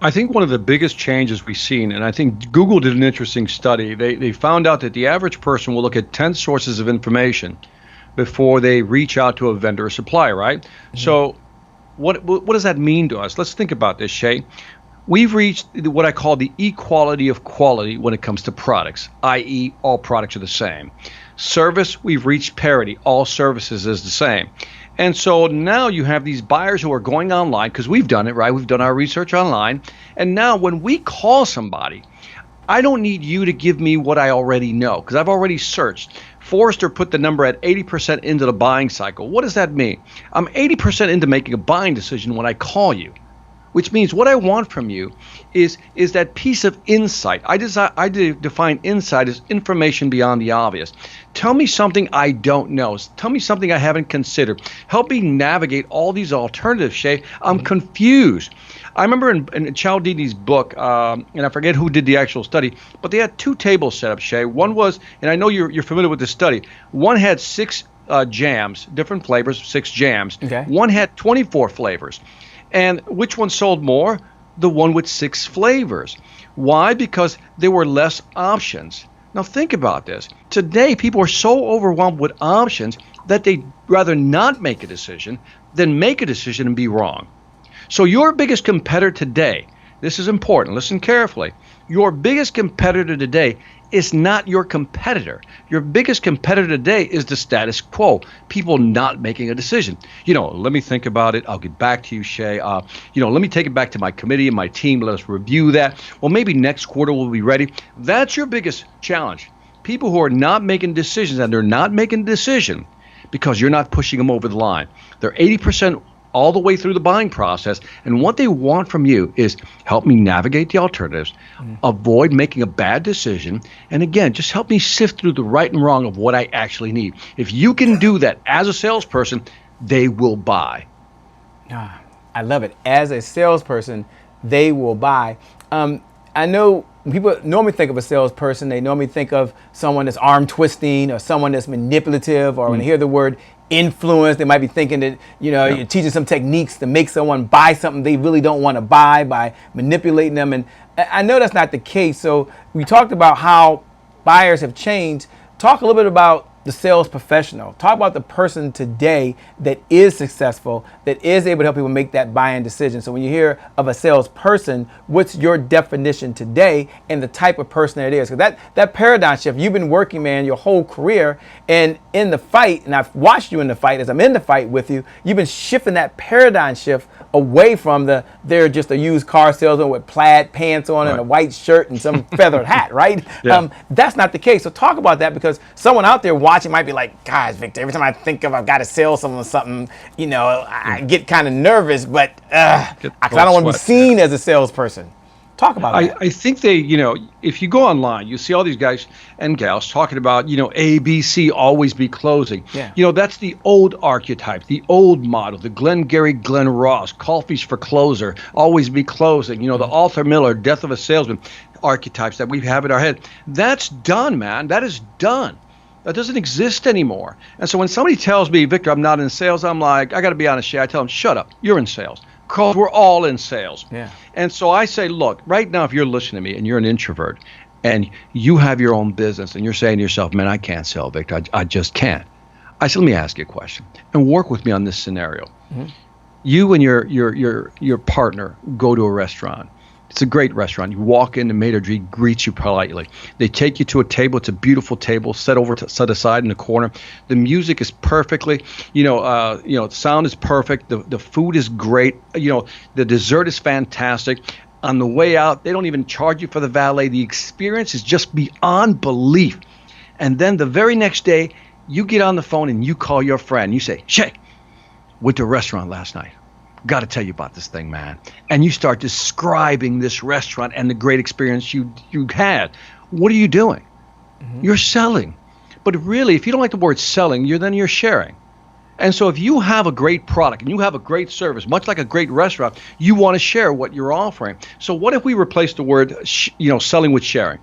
I think one of the biggest changes we've seen, and I think Google did an interesting study, they found out that the average person will look at 10 sources of information before they reach out to a vendor or supplier, right? So what does that mean to us? Let's think about this, Shay. We've reached what I call the equality of quality when it comes to products, i.e. all products are the same. Service, we've reached parity. All services is the same. And so now you have these buyers who are going online, because we've done it, right? We've done our research online. And now when we call somebody, I don't need you to give me what I already know, because I've already searched. Forrester put the number at 80% into the buying cycle. What does that mean? I'm 80% into making a buying decision when I call you. Which means what I want from you is that piece of insight. I define insight as information beyond the obvious. Tell me something I don't know. Tell me something I haven't considered. Help me navigate all these alternatives, Shay. I'm confused. I remember in Cialdini's book, and I forget who did the actual study, but they had two tables set up, Shay. One was, and I know you're familiar with this study, one had 6 jams, different flavors, 6 jams. Okay. One had 24 flavors. And which one sold more? The one with 6 flavors. Why? Because there were less options. Now think about this. Today, people are so overwhelmed with options that they'd rather not make a decision than make a decision and be wrong. So your biggest competitor today, this is important, listen carefully. Your biggest competitor today is not your competitor. Your biggest competitor today is the status quo, people not making a decision. Let me think about it. I'll get back to you, Shay. Let me take it back to my committee and my team. Let us review that. Well, maybe next quarter we'll be ready. That's your biggest challenge. People who are not making decisions, and they're not making a decision because you're not pushing them over the line. They're 80% all the way through the buying process, and what they want from you is help me navigate the alternatives, avoid making a bad decision, and again, just help me sift through the right and wrong of what I actually need. If you can do that as a salesperson, they will buy. I love it. As a salesperson, they will buy. I know people normally think of a salesperson, they normally think of someone that's arm twisting or someone that's manipulative, or when they hear the word influence, they might be thinking that you're teaching some techniques to make someone buy something they really don't want to buy by manipulating them. And I know that's not the case. So we talked about how buyers have changed. Talk a little bit about the sales professional. Talk about the person today that is successful, that is able to help people make that buying decision. So when you hear of a salesperson, what's your definition today and the type of person that it is? Because that paradigm shift, you've been working, man, your whole career, and in the fight, and I've watched you in the fight as I'm in the fight with you, you've been shifting that paradigm shift away from they're just a used car salesman with plaid pants on and a white shirt and some feathered hat, right? Yeah. That's not the case. So talk about that, because someone out there watching might be like, guys, Victor, every time I think of I've got to sell someone something, I get kind of nervous, but I don't want to be seen as a salesperson. Talk about that. I think if you go online, you see all these guys and gals talking about, ABC, always be closing. Yeah. That's the old archetype, the old model, the Glengarry Glen Ross, coffees for closer, always be closing, the Arthur Miller, death of a salesman archetypes that we have in our head. That's done, man. That is done. That doesn't exist anymore. And so when somebody tells me, Victor, I'm not in sales, I'm like, I got to be honest, I tell them, shut up, you're in sales. Because we're all in sales. Yeah. And so I say, look, right now, if you're listening to me and you're an introvert and you have your own business and you're saying to yourself, man, I can't sell, Victor. I just can't. I said, let me ask you a question and work with me on this scenario. Mm-hmm. You and your partner go to a restaurant. It's a great restaurant. You walk in, the maitre d' greets you politely. They take you to a table. It's a beautiful table set aside in the corner. The music is perfectly, the sound is perfect. The food is great. The dessert is fantastic. On the way out, they don't even charge you for the valet. The experience is just beyond belief. And then the very next day, you get on the phone and you call your friend. You say, Shay, went to a restaurant last night. Got to tell you about this thing, man. And you start describing this restaurant and the great experience you had. What are you doing? Mm-hmm. You're selling. But really, if you don't like the word selling, you're sharing. And so if you have a great product and you have a great service, much like a great restaurant, you want to share what you're offering. So what if we replace the word selling with sharing?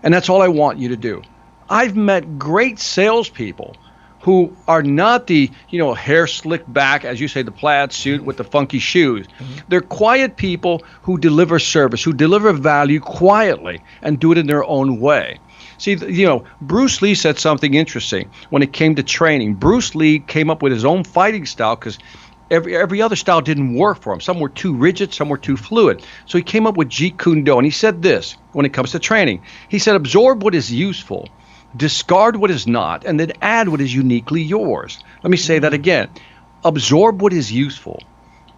And that's all I want you to do. I've met great salespeople who are not the, hair slicked back, as you say, the plaid suit with the funky shoes. Mm-hmm. They're quiet people who deliver service, who deliver value quietly and do it in their own way. See, Bruce Lee said something interesting when it came to training. Bruce Lee came up with his own fighting style because every other style didn't work for him. Some were too rigid, some were too fluid. So he came up with Jeet Kune Do, and he said this when it comes to training. He said, absorb what is useful, discard what is not, and then add what is uniquely yours. Let me say that again. Absorb what is useful,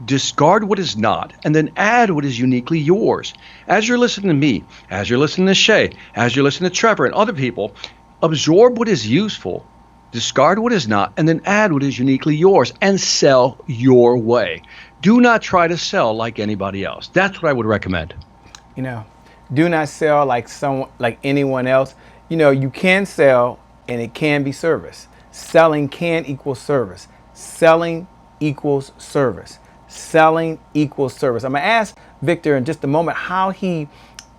discard what is not, and then add what is uniquely yours. As you're listening to me, as you're listening to Shay, as you're listening to Trevor and other people, absorb what is useful, discard what is not, and then add what is uniquely yours, and sell your way. Do not try to sell like anybody else. That's what I would recommend. Do not sell like anyone else. You can sell and it can be service. Selling can equal service. Selling equals service. Selling equals service. I'm going to ask Victor in just a moment how he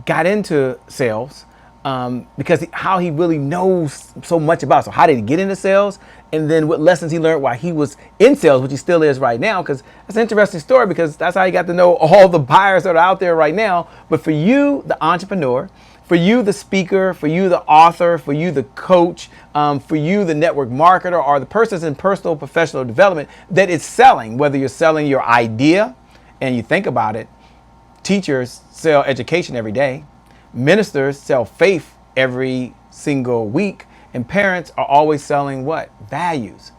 got into sales, because how he really knows so much about it. So how did he get into sales? And then what lessons he learned while he was in sales, which he still is right now, because that's an interesting story, because that's how he got to know all the buyers that are out there right now. But for you, the entrepreneur, for you, the speaker, for you, the author, for you, the coach, for you, the network marketer, or the person that's in personal professional development that is selling, whether you're selling your idea, and you think about it, teachers sell education every day, ministers sell faith every single week, and parents are always selling what? Values.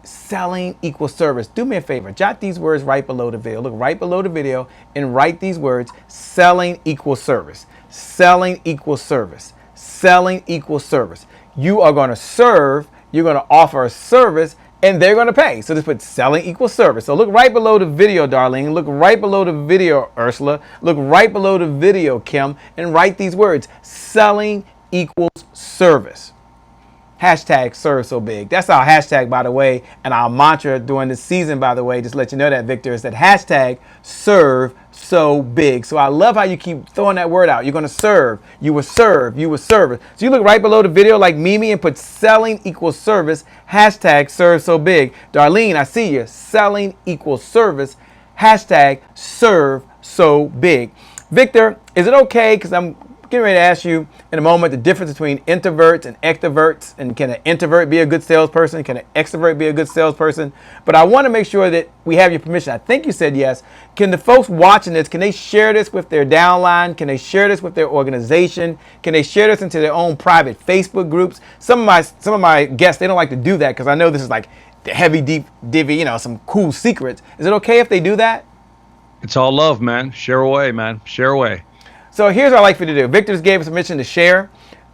Selling equals service. Do me a favor, jot these words right below the video. Look right below the video and write these words: selling equals service. Selling equals service. Selling equals service. You are going to serve, you're going to offer a service, and they're going to pay. So just put selling equals service. So look right below the video, Darlene. Look right below the video, Ursula. Look right below the video, Kim, and write these words: selling equals service. Hashtag serve so big. That's our hashtag, by the way, and our mantra during this season, by the way, just to let you know that, Victor, is that hashtag serve so big. So I love how you keep throwing that word out. You're going to serve. You will serve. You will serve. So you look right below the video like Mimi and put selling equals service. Hashtag serve so big. Darlene, I see you. Selling equals service. Hashtag serve so big. Victor, is it okay? Because I'm getting ready to ask you in a moment the difference between introverts and extroverts, and can an introvert be a good salesperson? Can an extrovert be a good salesperson? But I want to make sure that we have your permission. I think you said yes. Can the folks watching this, can they share this with their downline? Can they share this with their organization? Can they share this into their own private Facebook groups? Some of my guests, they don't like to do that because I know this is like the heavy, deep divvy, some cool secrets. Is it okay if they do that? It's all love, man. Share away, man. Share away. So here's what I'd like for you to do. Victor just gave us permission to share.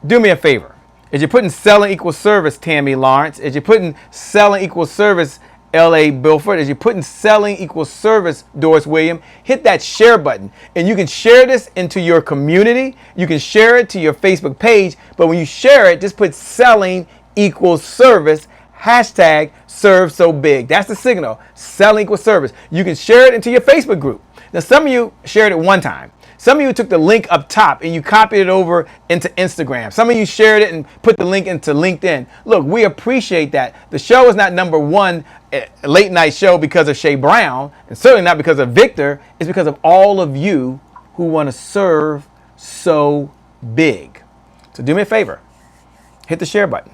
Do me a favor. As you're putting selling equals service, Tammy Lawrence, as you're putting selling equals service, L.A. Bilford, as you're putting selling equals service, Doris William, hit that share button. And you can share this into your community. You can share it to your Facebook page. But when you share it, just put selling equals service, hashtag serve so big. That's the signal. Selling equals service. You can share it into your Facebook group. Now, some of you shared it one time. Some of you took the link up top and you copied it over into Instagram. Some of you shared it and put the link into LinkedIn. Look, we appreciate that. The show is not number one late night show because of Shay Brown, and certainly not because of Victor. It's because of all of you who want to serve so big. So do me a favor. Hit the share button.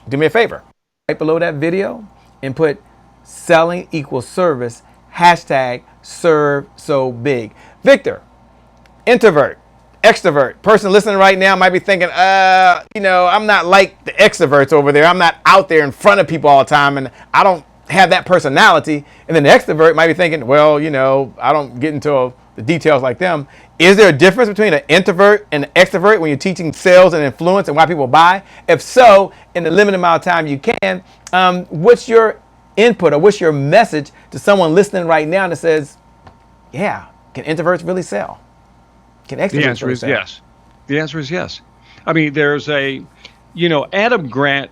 Do me a favor. Right below that video and put selling equals service, hashtag serve so big. Victor, introvert, extrovert, person listening right now might be thinking, I'm not like the extroverts over there. I'm not out there in front of people all the time and I don't have that personality. And then the extrovert might be thinking, well, I don't get into the details like them. Is there a difference between an introvert and an extrovert when you're teaching sales and influence and why people buy? If so, in the limited amount of time you can, what's your input or what's your message to someone listening right now that says, yeah, can introverts really sell? Can extroverts The answer really is sell? yes. The answer is yes. I mean, there's Adam Grant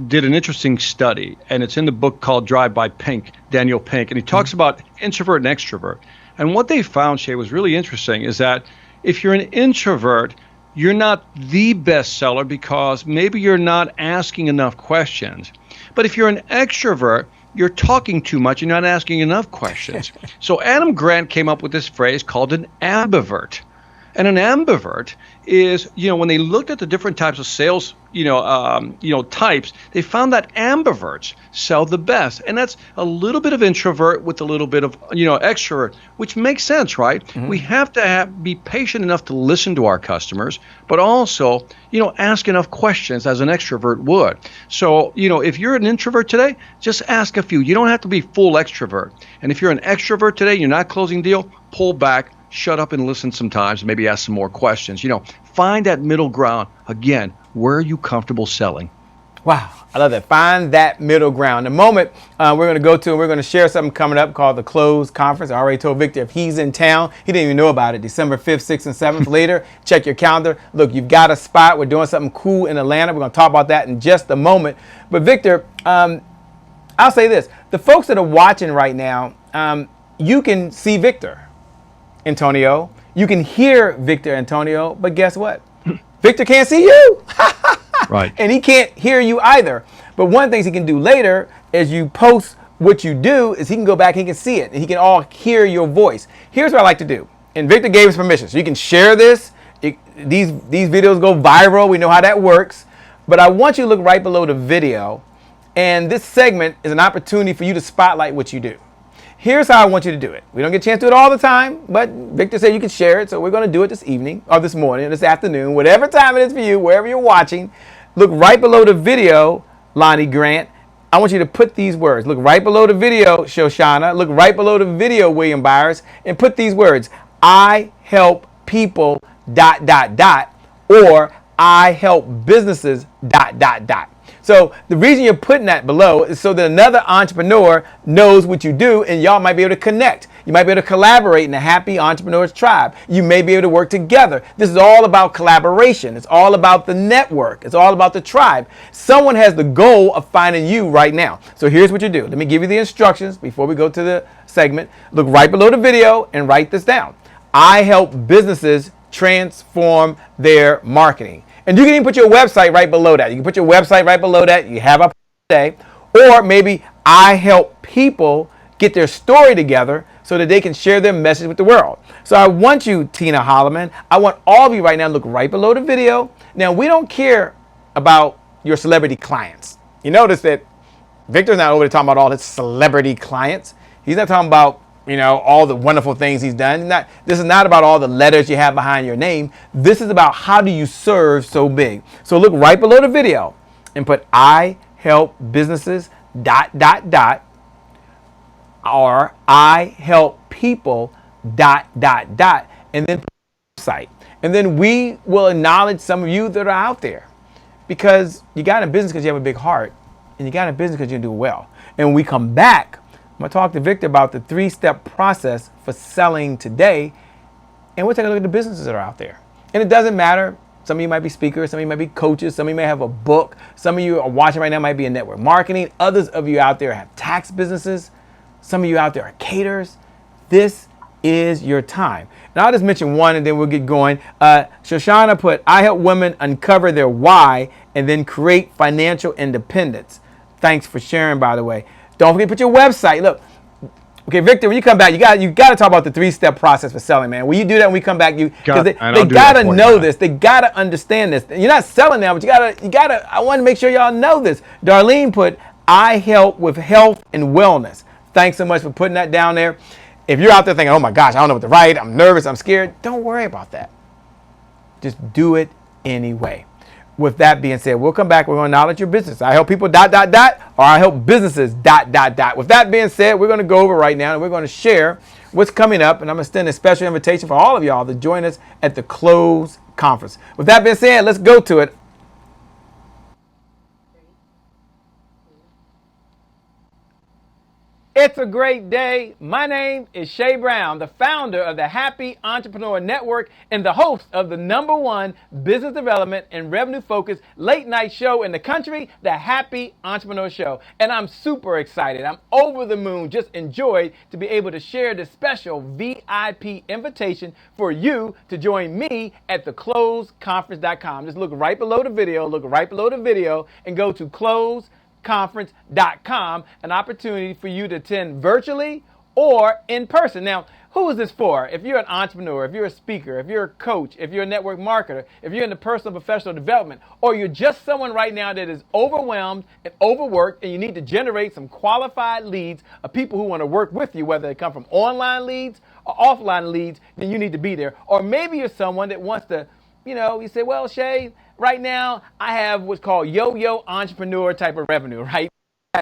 did an interesting study, and it's in the book called Drive by Pink, Daniel Pink, and he talks about introvert and extrovert. And what they found, Shay, was really interesting is that if you're an introvert, you're not the best seller because maybe you're not asking enough questions. But if you're an extrovert, you're talking too much, you're not asking enough questions. So Adam Grant came up with this phrase called an ambivert. And an ambivert is, when they looked at the different types of sales, types, they found that ambiverts sell the best. And that's a little bit of introvert with a little bit of, extrovert, which makes sense, right? Mm-hmm. We have to be patient enough to listen to our customers, but also, ask enough questions as an extrovert would. So, if you're an introvert today, just ask a few. You don't have to be full extrovert. And if you're an extrovert today, you're not closing deal, pull back. Shut up and listen sometimes, maybe ask some more questions. Find that middle ground. Again, where are you comfortable selling? Wow, I love that. Find that middle ground. The moment we're going to go to and we're going to share something coming up called the Close Conference. I already told Victor if he's in town, he didn't even know about it. December 5th, 6th, and 7th. Later, check your calendar. Look, you've got a spot. We're doing something cool in Atlanta. We're going to talk about that in just a moment. But Victor, I'll say this. The folks that are watching right now, you can see Victor Antonio. You can hear Victor Antonio, but guess what? Victor can't see you. Right. And he can't hear you either. But one of the things he can do later as you post what you do is he can go back and he can see it and he can all hear your voice. Here's what I like to do. And Victor gave us permission. So you can share this. These videos go viral. We know how that works. But I want you to look right below the video. And this segment is an opportunity for you to spotlight what you do. Here's how I want you to do it. We don't get a chance to do it all the time, but Victor said you can share it, so we're going to do it this evening, or this morning, or this afternoon, whatever time it is for you, wherever you're watching. Look right below the video, Lonnie Grant. I want you to put these words. Look right below the video, Shoshana. Look right below the video, William Byers, and put these words. I help people, ... or I help businesses, ... So the reason you're putting that below is so that another entrepreneur knows what you do and y'all might be able to connect. You might be able to collaborate in a happy entrepreneurs tribe. You may be able to work together. This is all about collaboration. It's all about the network. It's all about the tribe. Someone has the goal of finding you right now. So here's what you do. Let me give you the instructions before we go to the segment. Look right below the video and write this down. I help businesses transform their marketing. And you can even put your website right below that. You can put your website right below that. You have a today. Or maybe I help people get their story together so that they can share their message with the world. So I want you, Tina Holloman, I want all of you right now to look right below the video. Now, we don't care about your celebrity clients. You notice that Victor's not over there talking about all his celebrity clients. He's not talking about, all the wonderful things he's done. This is not about all the letters you have behind your name. This is about how do you serve so big. So look right below the video and put I help businesses ... or I help people ... and then website. And then we will acknowledge some of you that are out there, because you got in business because you have a big heart, and you got in business because you do well. And when we come back, I'm going to talk to Victor about the 3-step process for selling today, and we'll take a look at the businesses that are out there. And it doesn't matter. Some of you might be speakers, some of you might be coaches, some of you may have a book, some of you are watching right now might be in network marketing, others of you out there have tax businesses, some of you out there are caterers. This is your time. And I'll just mention one and then we'll get going. Shoshana put, I help women uncover their why and then create financial independence. Thanks for sharing, by the way. Don't forget to put your website. Look, okay, Victor, when you come back, you got to talk about the 3-step process for selling, man. When you do that, when we come back, because they got to know this. They got to understand this. You're not selling now, but you got to, I want to make sure y'all know this. Darlene put, I help with health and wellness. Thanks so much for putting that down there. If you're out there thinking, oh my gosh, I don't know what to write, I'm nervous, I'm scared, don't worry about that. Just do it anyway. With that being said, we'll come back. We're going to acknowledge your business. I help people ... or I help businesses ... With that being said, we're going to go over right now and we're going to share what's coming up. And I'm going to extend a special invitation for all of y'all to join us at the Close Conference. With that being said, let's go to it. It's a great day. My name is Shay Brown, the founder of the Happy Entrepreneur Network and the host of the #1 business development and revenue focused late night show in the country, the Happy Entrepreneur Show. And I'm super excited. I'm over the moon. Just enjoyed to be able to share this special VIP invitation for you to join me at thecloseconference.com. Just look right below the video, and go to closeconference.com, an opportunity for you to attend virtually or in person. Now, who is this for? If you're an entrepreneur, if you're a speaker, if you're a coach, if you're a network marketer, if you're in the personal professional development, or you're just someone right now that is overwhelmed and overworked and you need to generate some qualified leads of people who want to work with you, whether they come from online leads or offline leads, then you need to be there. Or maybe you're someone that wants to, you say, well, Shay, right now I have what's called yo-yo entrepreneur type of revenue, right?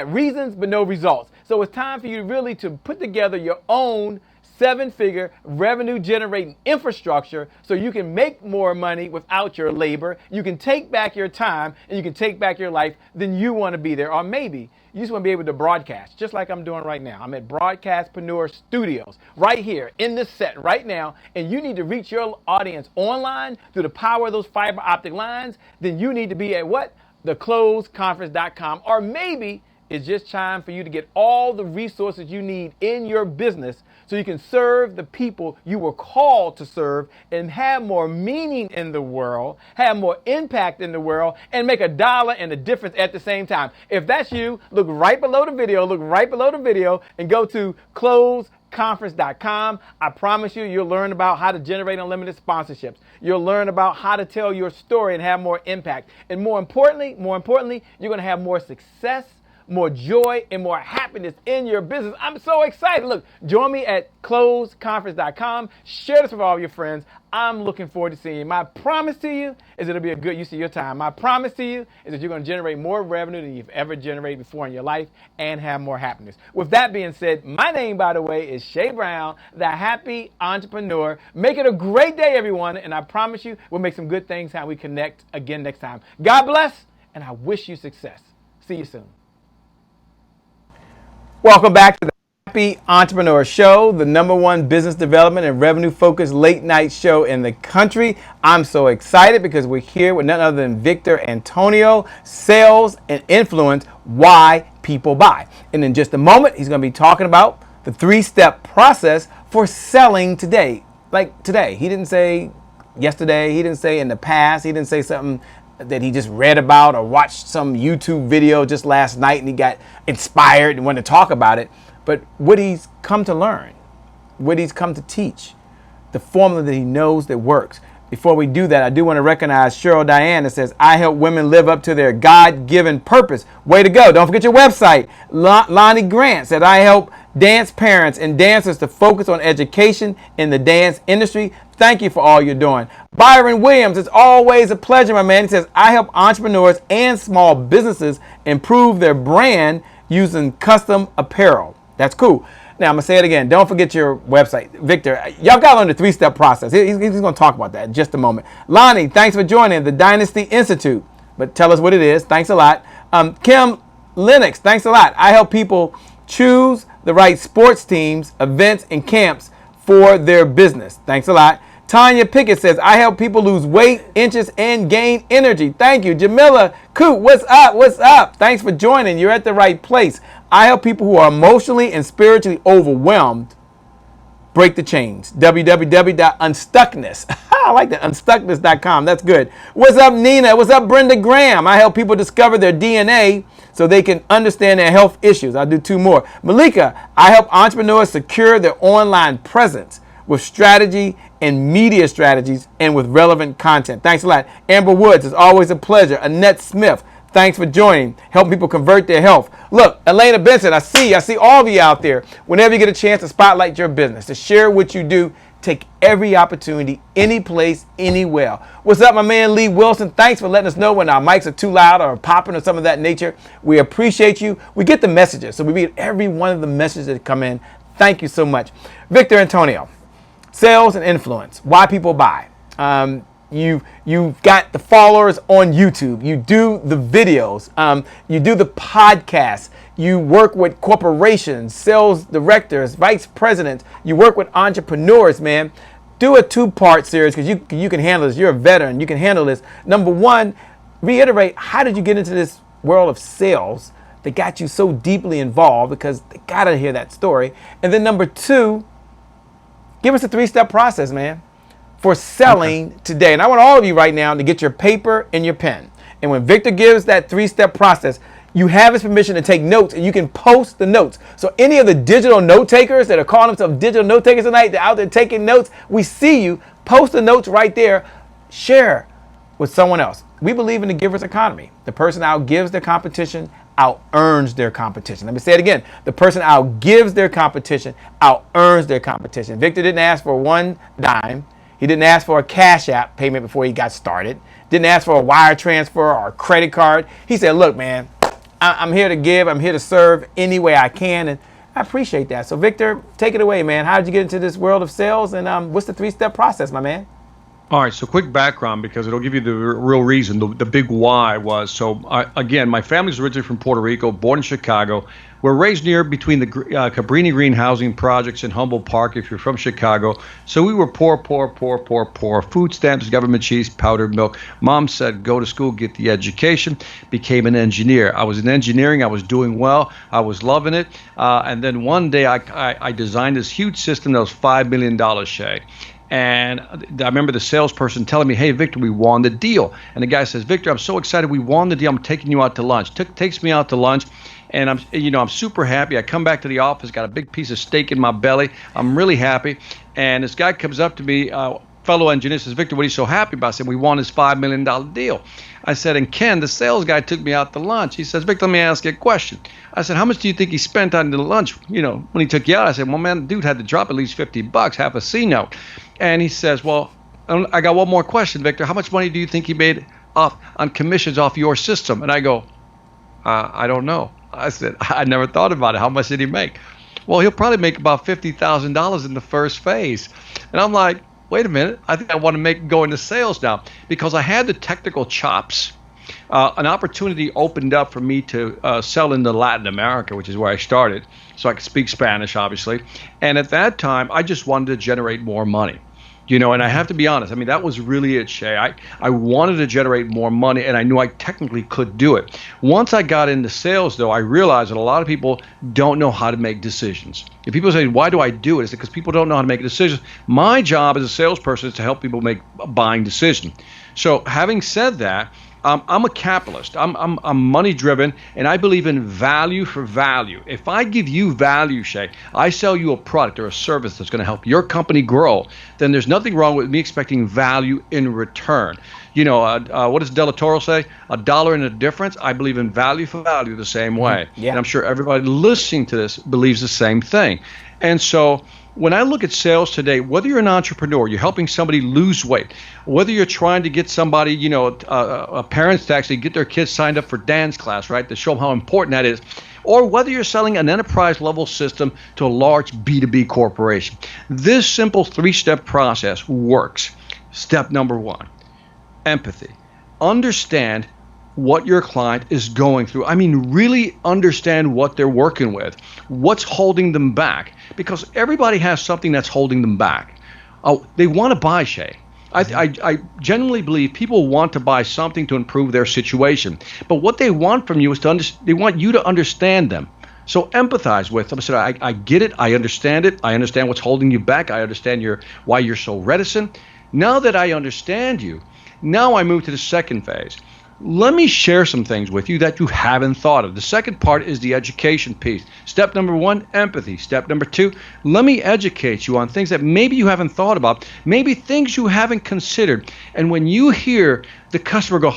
Reasons but no results. So it's time for you really to put together your own 7-figure revenue generating infrastructure so you can make more money without your labor. You can take back your time and you can take back your life. Then you want to be there. Or maybe you just want to be able to broadcast just like I'm doing right now. I'm at Broadcastpreneur Studios right here in this set right now. And you need to reach your audience online through the power of those fiber optic lines. Then you need to be at what? Thecloseconference.com. Or maybe it's just time for you to get all the resources you need in your business so you can serve the people you were called to serve and have more meaning in the world, have more impact in the world, and make $1 and a difference at the same time. If that's you, look right below the video, and go to closeconference.com. I promise you'll learn about how to generate unlimited sponsorships. You'll learn about how to tell your story and have more impact. And more importantly, you're going to have more success, more joy, and more happiness in your business. I'm so excited. Look, join me at closeconference.com. Share this with all your friends. I'm looking forward to seeing you. My promise to you is it'll be a good use of your time. My promise to you is that you're going to generate more revenue than you've ever generated before in your life and have more happiness. With that being said, my name, by the way, is Shay Brown, the Happy Entrepreneur. Make it a great day, everyone, and I promise you we'll make some good things how we connect again next time. God bless, and I wish you success. See you soon. Welcome back to the Happy Entrepreneur Show, the #1 business development and revenue focused late night show in the country. I'm so excited because we're here with none other than Victor Antonio, Sales and Influence, Why People Buy. And in just a moment, he's going to be talking about the 3-step process for selling today. Like today. He didn't say yesterday. He didn't say in the past. He didn't say something that he just read about or watched some YouTube video just last night and he got inspired and wanted to talk about it. But what he's come to learn what he's come to teach, the formula that he knows that works. Before we do that, I do want to recognize Cheryl Diane that says, I help women live up to their God-given purpose. Way to go. Don't forget your website. Lonnie Grant said, I help dance parents and dancers to focus on education in the dance industry. Thank you for all you're doing. Byron Williams, it's always a pleasure, my man. He says, I help entrepreneurs and small businesses improve their brand using custom apparel. That's cool. Now, I'm going to say it again. Don't forget your website. Victor, y'all got to learn the 3-step process. He's going to talk about that in just a moment. Lonnie, thanks for joining the Dynasty Institute. But tell us what it is. Thanks a lot. Kim Lennox, thanks a lot. I help people choose the right sports teams, events, and camps for their business. Thanks a lot. Tanya Pickett says, I help people lose weight, inches, and gain energy. Thank you. Jamila Coot, what's up? What's up? Thanks for joining. You're at the right place. I help people who are emotionally and spiritually overwhelmed break the chains. www.unstuckness. I like that. Unstuckness.com. That's good. What's up, Nina? What's up, Brenda Graham? I help people discover their DNA so they can understand their health issues. I'll do 2 more. Malika, I help entrepreneurs secure their online presence with strategy and media strategies and with relevant content. Thanks a lot. Amber Woods, it's always a pleasure. Annette Smith, thanks for joining. Help people convert their health. Look, Elena Benson, I see all of you out there. Whenever you get a chance to spotlight your business, to share what you do, take every opportunity, any place, anywhere. What's up, my man Lee Wilson? Thanks for letting us know when our mics are too loud or popping or some of that nature. We appreciate you. We get the messages, so we read every one of the messages that come in. Thank you so much. Victor Antonio. Sales and influence, why people buy. You've got the followers on YouTube. You do the videos. You do the podcasts. You work with corporations, sales directors, vice presidents. You work with entrepreneurs, man. Do a 2-part series because you can handle this. You're a veteran. You can handle this. Number 1, reiterate, how did you get into this world of sales that got you so deeply involved, because they got to hear that story. And then number 2, give us a 3-step process, man, for selling today. And I want all of you right now to get your paper and your pen. And when Victor gives that 3-step process, you have his permission to take notes, and you can post the notes. So any of the digital note takers that are calling themselves digital note takers tonight, they're out there taking notes, we see you. Post the notes right there. Share with someone else. We believe in the giver's economy. The person outgives their competition, out-earns their competition. Let me say it again. The person outgives their competition, out-earns their competition. Victor didn't ask for 1 dime. He didn't ask for a Cash App payment before he got started. Didn't ask for a wire transfer or a credit card. He said, look, man, I'm here to give. I'm here to serve any way I can. And I appreciate that. So, Victor, take it away, man. How did you get into this world of sales? And what's the 3-step process, my man? All right, so quick background, because it'll give you the real reason. The big why was, again, my family's originally from Puerto Rico, born in Chicago. We're raised near between the Cabrini Green housing projects in Humboldt Park, if you're from Chicago. So we were poor. Food stamps, government cheese, powdered milk. Mom said, go to school, get the education, became an engineer. I was in engineering. I was doing well. I was loving it. And then one day I designed this huge system that was $5 million, Shay. And I remember the salesperson telling me, hey, Victor, we won the deal. And the guy says, Victor, I'm so excited. We won the deal. I'm taking you out to lunch. Takes me out to lunch. And I'm super happy. I come back to the office, got a big piece of steak in my belly. I'm really happy. And this guy comes up to me, fellow engineer, says, Victor, what are you so happy about? I said, we won this $5 million deal. I said, and Ken, the sales guy, took me out to lunch. He says, Victor, let me ask you a question. I said, how much do you think he spent on the lunch, when he took you out? I said, well, man, the dude had to drop at least $50, half a C note. And he says, well, I got one more question, Victor. How much money do you think he made off on commissions off your system? And I go, I don't know. I said, I never thought about it. How much did he make? Well, he'll probably make about $50,000 in the first phase. And I'm like, wait a minute. I think I want to go into sales now, because I had the technical chops. An opportunity opened up for me to sell into Latin America, which is where I started. So I could speak Spanish, obviously. And at that time, I just wanted to generate more money. And I have to be honest. I mean, that was really it, Shay. I wanted to generate more money, and I knew I technically could do it. Once I got into sales, though, I realized that a lot of people don't know how to make decisions. If people say, why do I do it? It's because people don't know how to make decisions. My job as a salesperson is to help people make a buying decision. So having said that, I'm a capitalist. I'm money driven, and I believe in value for value. If I give you value, Shay, I sell you a product or a service that's going to help your company grow, then there's nothing wrong with me expecting value in return. What does Del Toro say? A dollar and a difference. I believe in value for value the same way. Yeah. And I'm sure everybody listening to this believes the same thing. And so when I look at sales today, whether you're an entrepreneur, you're helping somebody lose weight, whether you're trying to get somebody, parents to actually get their kids signed up for dance class, right, to show them how important that is, or whether you're selling an enterprise level system to a large B2B corporation, this simple 3-step process works. Step number 1, empathy. Understand what your client is going through. I mean, really understand what they're working with, what's holding them back, because everybody has something that's holding them back. They want to buy, Shay. I genuinely believe people want to buy something to improve their situation, but what they want from you is they want you to understand them. So empathize with them. I said, I get it. I understand it. I understand what's holding you back. I understand why you're so reticent. Now that I understand you, now I move to the second phase. Let me share some things with you that you haven't thought of. The second part is the education piece. Step number 1, empathy. Step number 2, let me educate you on things that maybe you haven't thought about, maybe things you haven't considered. And when you hear the customer go,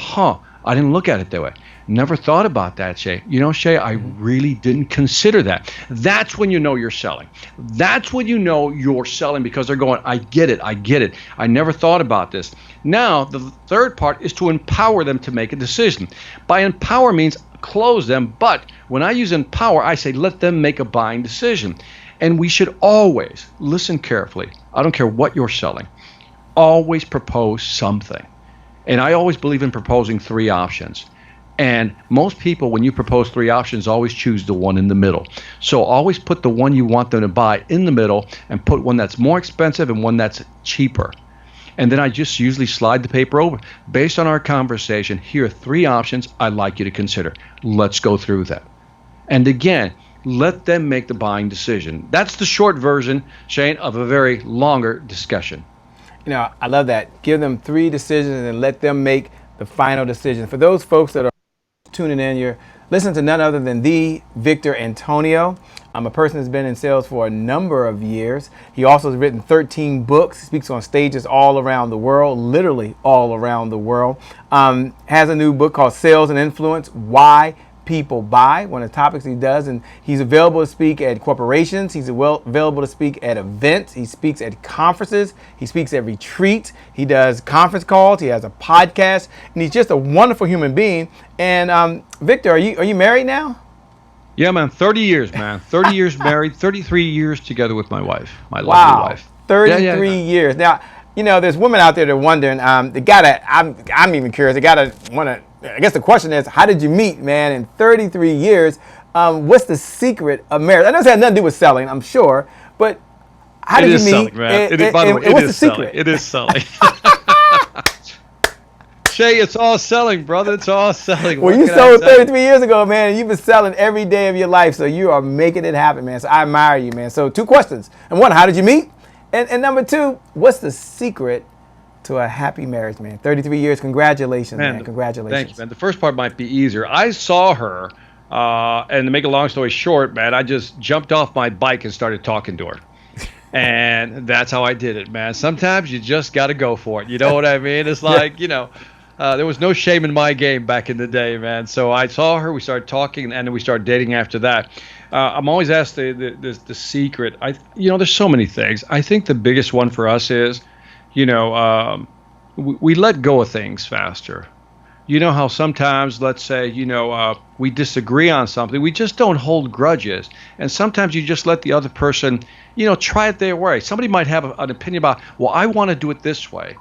I didn't look at it that way. Never thought about that, Shay. Shay, I really didn't consider that. That's when you know you're selling. That's when you know you're selling, because they're going, I get it. I never thought about this. Now, the third part is to empower them to make a decision. By empower means close them, but when I use empower, I say let them make a buying decision. And we should always listen carefully. I don't care what you're selling. Always propose something. And I always believe in proposing 3 options. And most people, when you propose 3 options, always choose the one in the middle. So always put the one you want them to buy in the middle and put one that's more expensive and one that's cheaper. And then I just usually slide the paper over. Based on our conversation, here are 3 options I'd like you to consider. Let's go through them. And again, let them make the buying decision. That's the short version, Shane, of a very longer discussion. I love that. Give them 3 decisions and let them make the final decision. For those folks that are tuning in, you're listening to none other than the Victor Antonio. I'm a person that's been in sales for a number of years. He also has written 13 books, speaks on stages all around the world, literally all around the world. Has a new book called Sales and Influence, Why People Buy, one of the topics he does. And he's available to speak at corporations. He's available to speak at events. He speaks at conferences. He speaks at retreats. He does conference calls. He has a podcast. And he's just a wonderful human being. And Victor, are you married now? Yeah, man. 30 years, man. 30 years married, 33 years together with my wife, my lovely wife. 33 years. Now, there's women out there that are wondering, I'm even curious, I guess the question is, how did you meet, man, in 33 years? What's the secret of marriage? I know it has nothing to do with selling, I'm sure, but how did you meet? Selling, man. By the way, what's the secret? It is selling. Shay, it's all selling, brother. It's all selling. Well, you sold 33 years ago, man, and you've been selling every day of your life, so you are making it happen, man. So I admire you, man. So 2 questions. And 1, how did you meet? And number 2, what's the secret to a happy marriage, man? 33 years. Congratulations, man. Congratulations. Thanks, man. The first part might be easier. I saw her, and to make a long story short, man, I just jumped off my bike and started talking to her. And that's how I did it, man. Sometimes you just got to go for it. You know what I mean? It's like, there was no shame in my game back in the day, man. So I saw her, we started talking, and then we started dating after that. I'm always asked the secret. There's so many things. I think the biggest one for us is, we let go of things faster. You know how sometimes, let's say, we disagree on something. We just don't hold grudges. And sometimes you just let the other person, try it their way. Somebody might have an opinion about, well, I want to do it this way.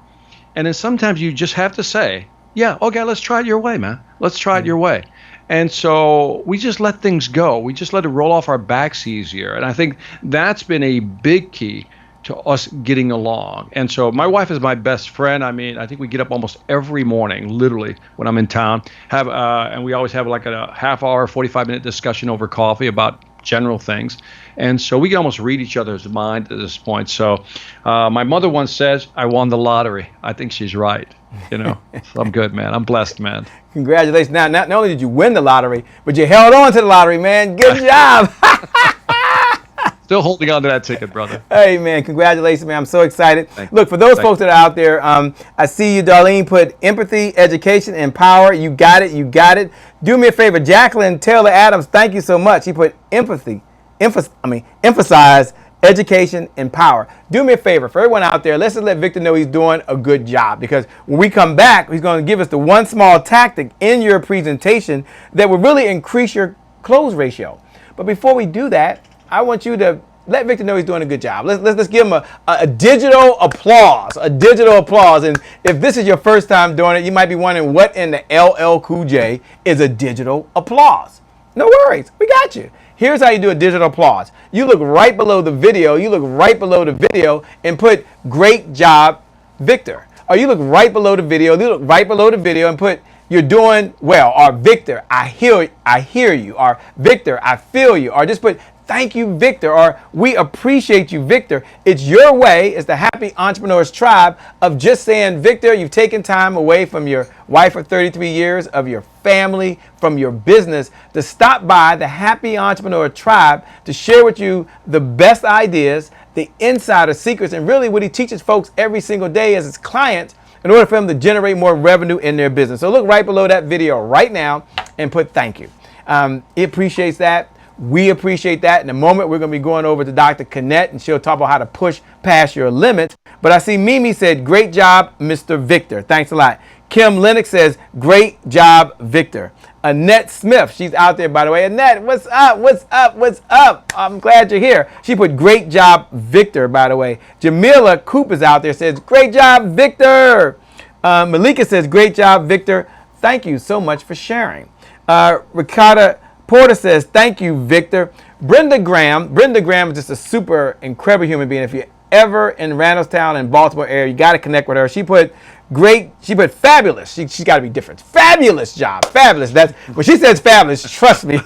And then sometimes you just have to say, yeah, okay, let's try it your way, man. Let's try it your way. And so we just let things go. We just let it roll off our backs easier. And I think that's been a big key to us getting along. And so my wife is my best friend. I mean, I think we get up almost every morning, literally, when I'm in town, and we always have like a half hour, 45-minute discussion over coffee about general things. And so we can almost read each other's mind at this point. So my mother once says, I won the lottery. I think she's right. So I'm good, man. I'm blessed, man. Congratulations. Now, not only did you win the lottery, but you held on to the lottery, man. Good job. Still holding on to that ticket, brother. Hey, man, congratulations, man. I'm so excited. Look, for those folks that are out there, I see you, Darlene, put empathy, education, and power. You got it. You got it. Do me a favor. Jacqueline Taylor Adams, thank you so much. He put emphasize, education, and power. Do me a favor. For everyone out there, let's just let Victor know he's doing a good job, because when we come back, he's going to give us the one small tactic in your presentation that will really increase your close ratio. But before we do that, I want you to let Victor know he's doing a good job. Let's give him a digital applause, And if this is your first time doing it, you might be wondering what in the LL Cool J is a digital applause. No worries, we got you. Here's how you do a digital applause. You look right below the video. And put great job, Victor. Or you look right below the video. And put you're doing well. Or Victor, I hear you. Or Victor, I feel you. Or just put thank you, Victor, or we appreciate you, Victor. It's your way, it's the Happy Entrepreneurs Tribe, of just saying, Victor, you've taken time away from your wife for 33 years, of your family, from your business, to stop by the Happy Entrepreneur Tribe to share with you the best ideas, the insider secrets, and really what he teaches folks every single day as his clients in order for them to generate more revenue in their business. So look right below that video right now and put thank you. He appreciates that. We appreciate that. In a moment, we're going to be going over to Dr. Cannette, and she'll talk about how to push past your limits. But I see Mimi said, great job, Mr. Victor. Thanks a lot. Kim Lennox says, great job, Victor. Annette Smith, she's out there, by the way. Annette, what's up? I'm glad you're here. She put great job, Victor, by the way. Jamila Coop is out there, says, great job, Victor. Malika says, great job, Victor. Thank you so much for sharing. Ricardo Porter says, thank you, Victor. Brenda Graham is just a super incredible human being. If you're ever in Randallstown and Baltimore area, you got to connect with her. She put fabulous. She's got to be different. Fabulous job. Fabulous. That's when she says fabulous, trust me.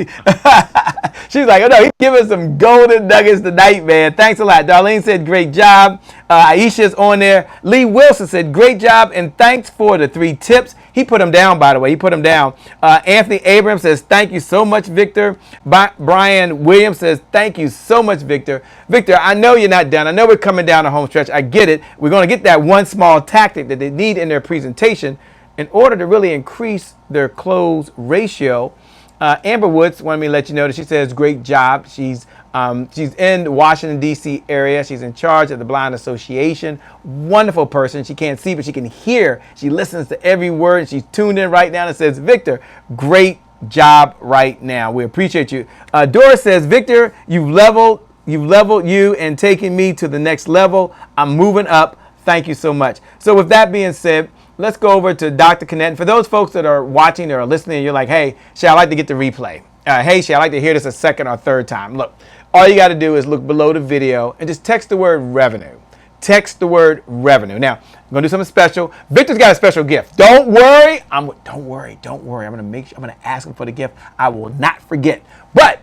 She's like, oh no, he's giving some golden nuggets tonight, man. Thanks a lot. Darlene said, great job. Aisha's on there. Lee Wilson said, great job and thanks for the 3 tips. He put them down, by the way. Anthony Abrams says, thank you so much, Victor. Brian Williams says, thank you so much, Victor. Victor, I know you're not done. I know we're coming down the home stretch. I get it. We're going to get that one small tactic that they need in their presentation in order to really increase their close ratio. Amber Woods wanted me to let you know that she says, great job. She's in the Washington, D.C. area. She's in charge of the Blind Association. Wonderful person. She can't see, but she can hear. She listens to every word, and she's tuned in right now and says, Victor, great job right now. We appreciate you. Doris says, Victor, you've leveled you and taken me to the next level. I'm moving up. Thank you so much. So with that being said, let's go over to Dr. Cannette. And for those folks that are watching or listening, and you're like, hey, Shay, I'd like to get the replay. Hey, Shay, I'd like to hear this a second or third time. Look, all you got to do is look below the video and just text the word revenue. Text the word revenue. Now, I'm going to do something special. Victor's got a special gift. Don't worry. Don't worry. I'm going to ask him for the gift. I will not forget. But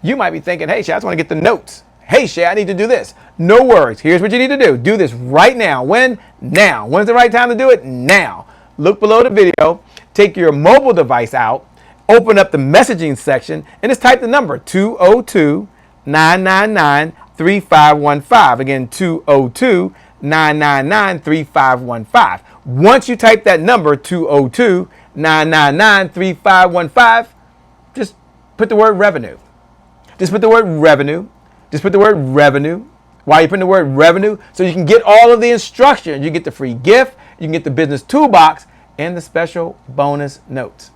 you might be thinking, hey, Shay, I just want to get the notes. Hey, Shay, I need to do this. No worries. Here's what you need to do. Do this right now. When? Now. When's the right time to do it? Now. Look below the video. Take your mobile device out. Open up the messaging section and just type the number 202-999-3515. Again, 202-999-3515. Once you type that number, 202-999-3515, just put the word revenue. Just put the word revenue. Why are you putting the word revenue? So you can get all of the instruction. You get the free gift, you can get the business toolbox, and the special bonus notes.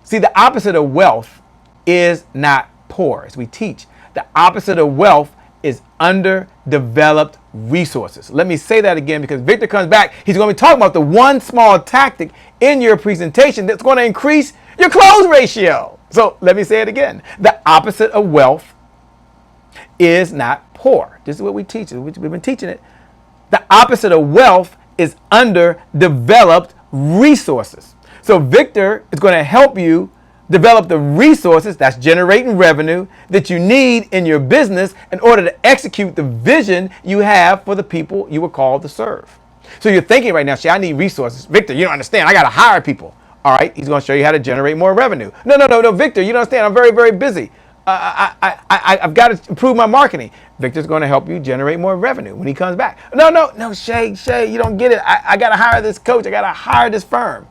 See, the opposite of wealth is not poor, as we teach. The opposite of wealth is underdeveloped resources. Let me say that again, because Victor comes back. He's going to be talking about the one small tactic in your presentation that's going to increase your close ratio. So let me say it again. The opposite of wealth is not poor. This is what we teach. We've been teaching it. The opposite of wealth is underdeveloped resources. So Victor is going to help you develop the resources, that's generating revenue, that you need in your business in order to execute the vision you have for the people you were called to serve. So you're thinking right now, I need resources. Victor, you don't understand. I got to hire people. All right, he's going to show you how to generate more revenue. No, Victor, you don't understand. I'm very, very busy. I've got to improve my marketing. Victor's going to help you generate more revenue when he comes back. No, Shay, you don't get it. I got to hire this coach. I got to hire this firm.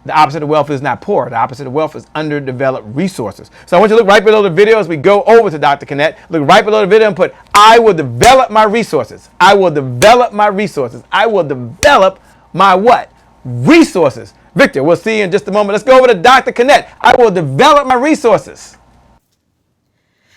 The opposite of wealth is not poor. The opposite of wealth is underdeveloped resources. So I want you to look right below the video as we go over to Dr. Connect. Look right below the video and put, I will develop my resources. I will develop my resources. I will develop my what? Resources. Victor, we'll see you in just a moment. Let's go over to Dr. Connect. I will develop my resources.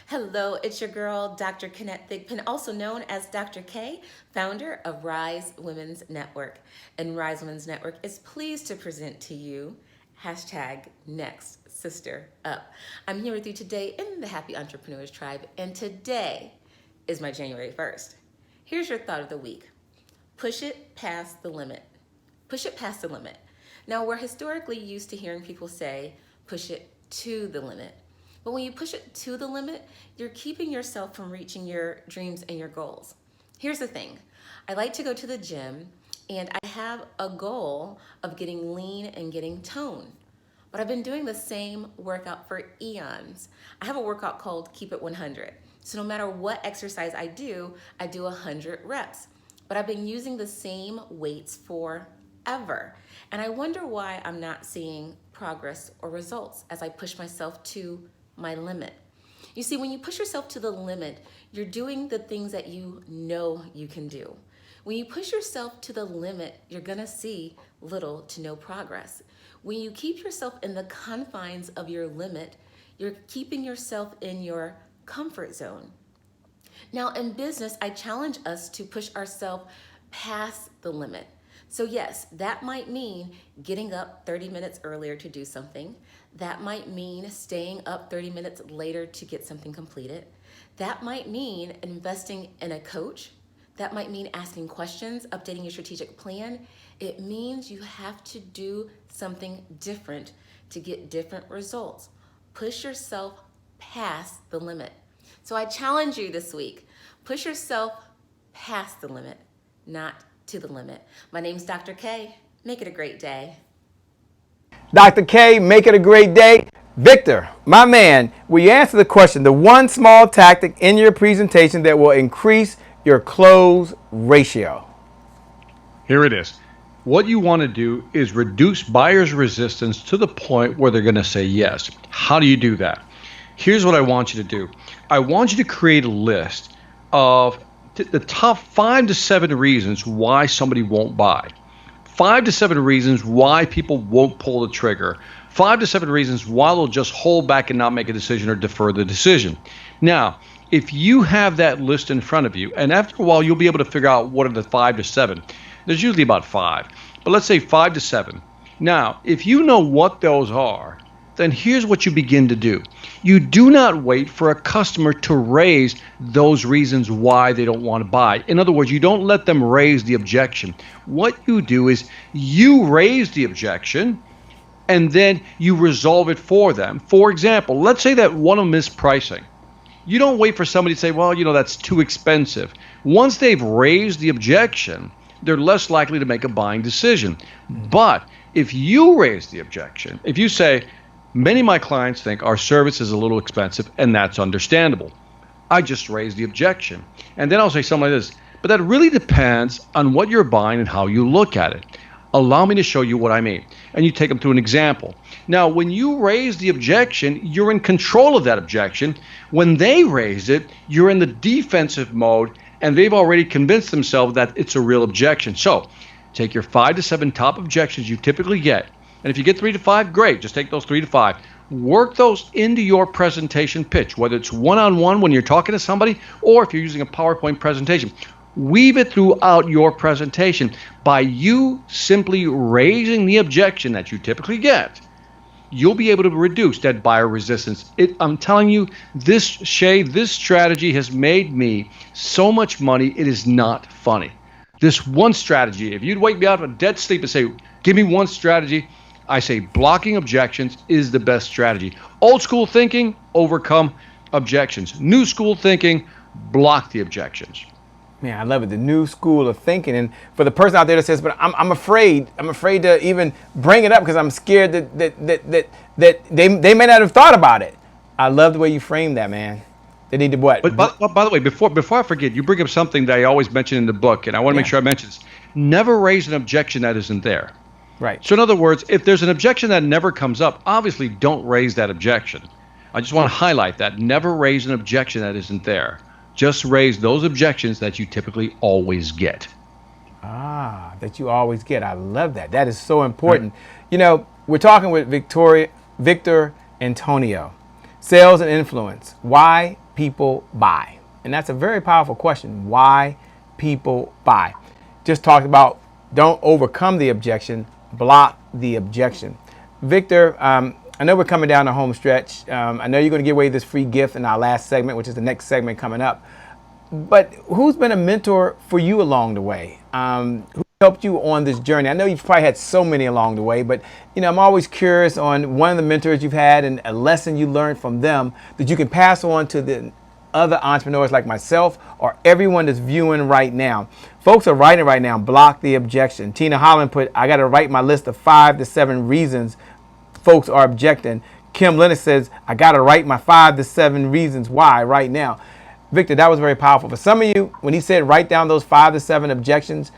Hello, it's your girl, Dr. Kenneth Thigpen, also known as Dr. K, founder of Rise Women's Network. And Rise Women's Network is pleased to present to you #NextSisterUp. I'm here with you today in the Happy Entrepreneurs Tribe, and today is my January 1st. Here's your thought of the week. Push it past the limit. Push it past the limit. Now, we're historically used to hearing people say, push it to the limit. But when you push it to the limit, you're keeping yourself from reaching your dreams and your goals. Here's the thing. I like to go to the gym, and I have a goal of getting lean and getting toned. But I've been doing the same workout for eons. I have a workout called Keep It 100. So no matter what exercise I do 100 reps. But I've been using the same weights forever. And I wonder why I'm not seeing progress or results as I push myself to my limit. You see, when you push yourself to the limit, you're doing the things that you know you can do. When you push yourself to the limit, you're gonna see little to no progress. When you keep yourself in the confines of your limit, you're keeping yourself in your comfort zone. Now, in business, I challenge us to push ourselves past the limit. So yes, that might mean getting up 30 minutes earlier to do something. That might mean staying up 30 minutes later to get something completed. That might mean investing in a coach. That might mean asking questions, updating your strategic plan. It means you have to do something different to get different results. Push yourself past the limit. So I challenge you this week, push yourself past the limit, not to the limit. My name's Dr. K. Make it a great day. Dr. K, make it a great day. Victor, my man, will you answer the question, the one small tactic in your presentation that will increase your close ratio? Here it is. What you want to do is reduce buyers' resistance to the point where they're going to say yes. How do you do that? Here's what I want you to do. I want you to create a list of the top 5 to 7 reasons why somebody won't buy. 5 to 7 reasons why people won't pull the trigger. 5 to 7 reasons why they'll just hold back and not make a decision or defer the decision. Now, if you have that list in front of you, and after a while you'll be able to figure out what are the 5 to 7. There's usually about 5, but let's say 5 to 7. Now, if you know what those are, then here's what you begin to do. You do not wait for a customer to raise those reasons why they don't want to buy. In other words, you don't let them raise the objection. What you do is you raise the objection and then you resolve it for them. For example, let's say that one of them is pricing. You don't wait for somebody to say, well, that's too expensive. Once they've raised the objection, they're less likely to make a buying decision. But if you raise the objection, if you say, many of my clients think our service is a little expensive, and that's understandable. I just raised the objection. And then I'll say something like this, but that really depends on what you're buying and how you look at it. Allow me to show you what I mean. And you take them through an example. Now, when you raise the objection, you're in control of that objection. When they raise it, you're in the defensive mode, and they've already convinced themselves that it's a real objection. So take your 5 to 7 top objections you typically get. And if you get 3 to 5, great. Just take those 3 to 5. Work those into your presentation pitch, whether it's one-on-one when you're talking to somebody or if you're using a PowerPoint presentation. Weave it throughout your presentation by you simply raising the objection that you typically get. You'll be able to reduce that buyer resistance. I'm telling you, this strategy has made me so much money, it is not funny. This one strategy, if you'd wake me out of a dead sleep and say, give me one strategy, I say blocking objections is the best strategy. Old school thinking, overcome objections. New school thinking, block the objections. Man, I love it. The new school of thinking. And for the person out there that says, but I'm afraid to even bring it up because I'm scared that they may not have thought about it. I love the way you frame that, man. They need to what? But by the way, before I forget, you bring up something that I always mention in the book, and I want to make sure I mention this. Never raise an objection that isn't there. Right. So in other words, if there's an objection that never comes up, obviously don't raise that objection. I just want to highlight that. Never raise an objection that isn't there. Just raise those objections that you typically always get. That you always get. I love that. That is so important. You know, we're talking with Victor Antonio. Sales and influence. Why people buy. And that's a very powerful question. Why people buy. Just talked about don't overcome the objection, block the objection. Victor, I know we're coming down the home stretch. I know you're going to give away this free gift in our last segment, which is the next segment coming up. But who's been a mentor for you along the way? Who helped you on this journey? I know you've probably had so many along the way, but you know, I'm always curious on one of the mentors you've had and a lesson you learned from them that you can pass on to the other entrepreneurs like myself or everyone that's viewing right now. Folks are writing right now, block the objection. Tina Holland put, I got to write my list of 5 to 7 reasons folks are objecting. Kim Lennox says, I got to write my 5 to 7 reasons why right now. Victor, that was very powerful. For some of you, when he said write down those 5 to 7 objections,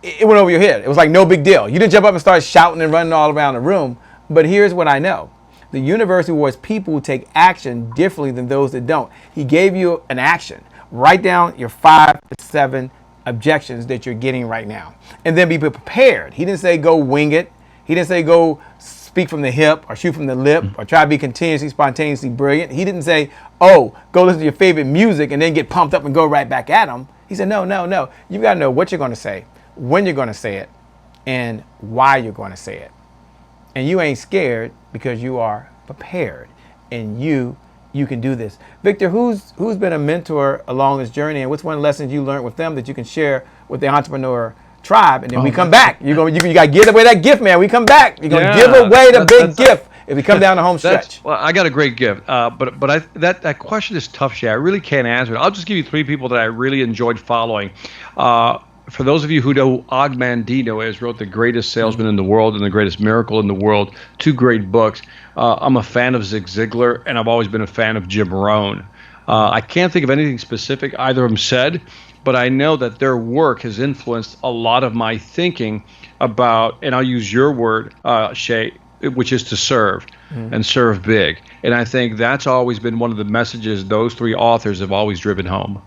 it went over your head. It was like no big deal. You didn't jump up and start shouting and running all around the room. But here's what I know. The universe rewards people who take action differently than those that don't. He gave you an action. Write down your 5 to 7 objections that you're getting right now. And then be prepared. He didn't say go wing it. He didn't say go speak from the hip or shoot from the lip or try to be continuously, spontaneously brilliant. He didn't say, oh, go listen to your favorite music and then get pumped up and go right back at them. He said, no. You got to know what you're going to say, when you're going to say it, and why you're going to say it. And you ain't scared because you are prepared, and you can do this. Victor, who's been a mentor along this journey, and what's one lesson you learned with them that you can share with the entrepreneur tribe? And then we come back. You got to give away that gift, man. We come back. You're going to give away the big gift if we come down the home stretch. Well, I got a great gift, but that question is tough, Shay. I really can't answer it. I'll just give you 3 people that I really enjoyed following. For those of you who know who Og Mandino is, wrote The Greatest Salesman in the World and The Greatest Miracle in the World, 2 great books. I'm a fan of Zig Ziglar, and I've always been a fan of Jim Rohn. I can't think of anything specific either of them said, but I know that their work has influenced a lot of my thinking about, and I'll use your word, Shay, which is to serve and serve big. And I think that's always been one of the messages those 3 authors have always driven home.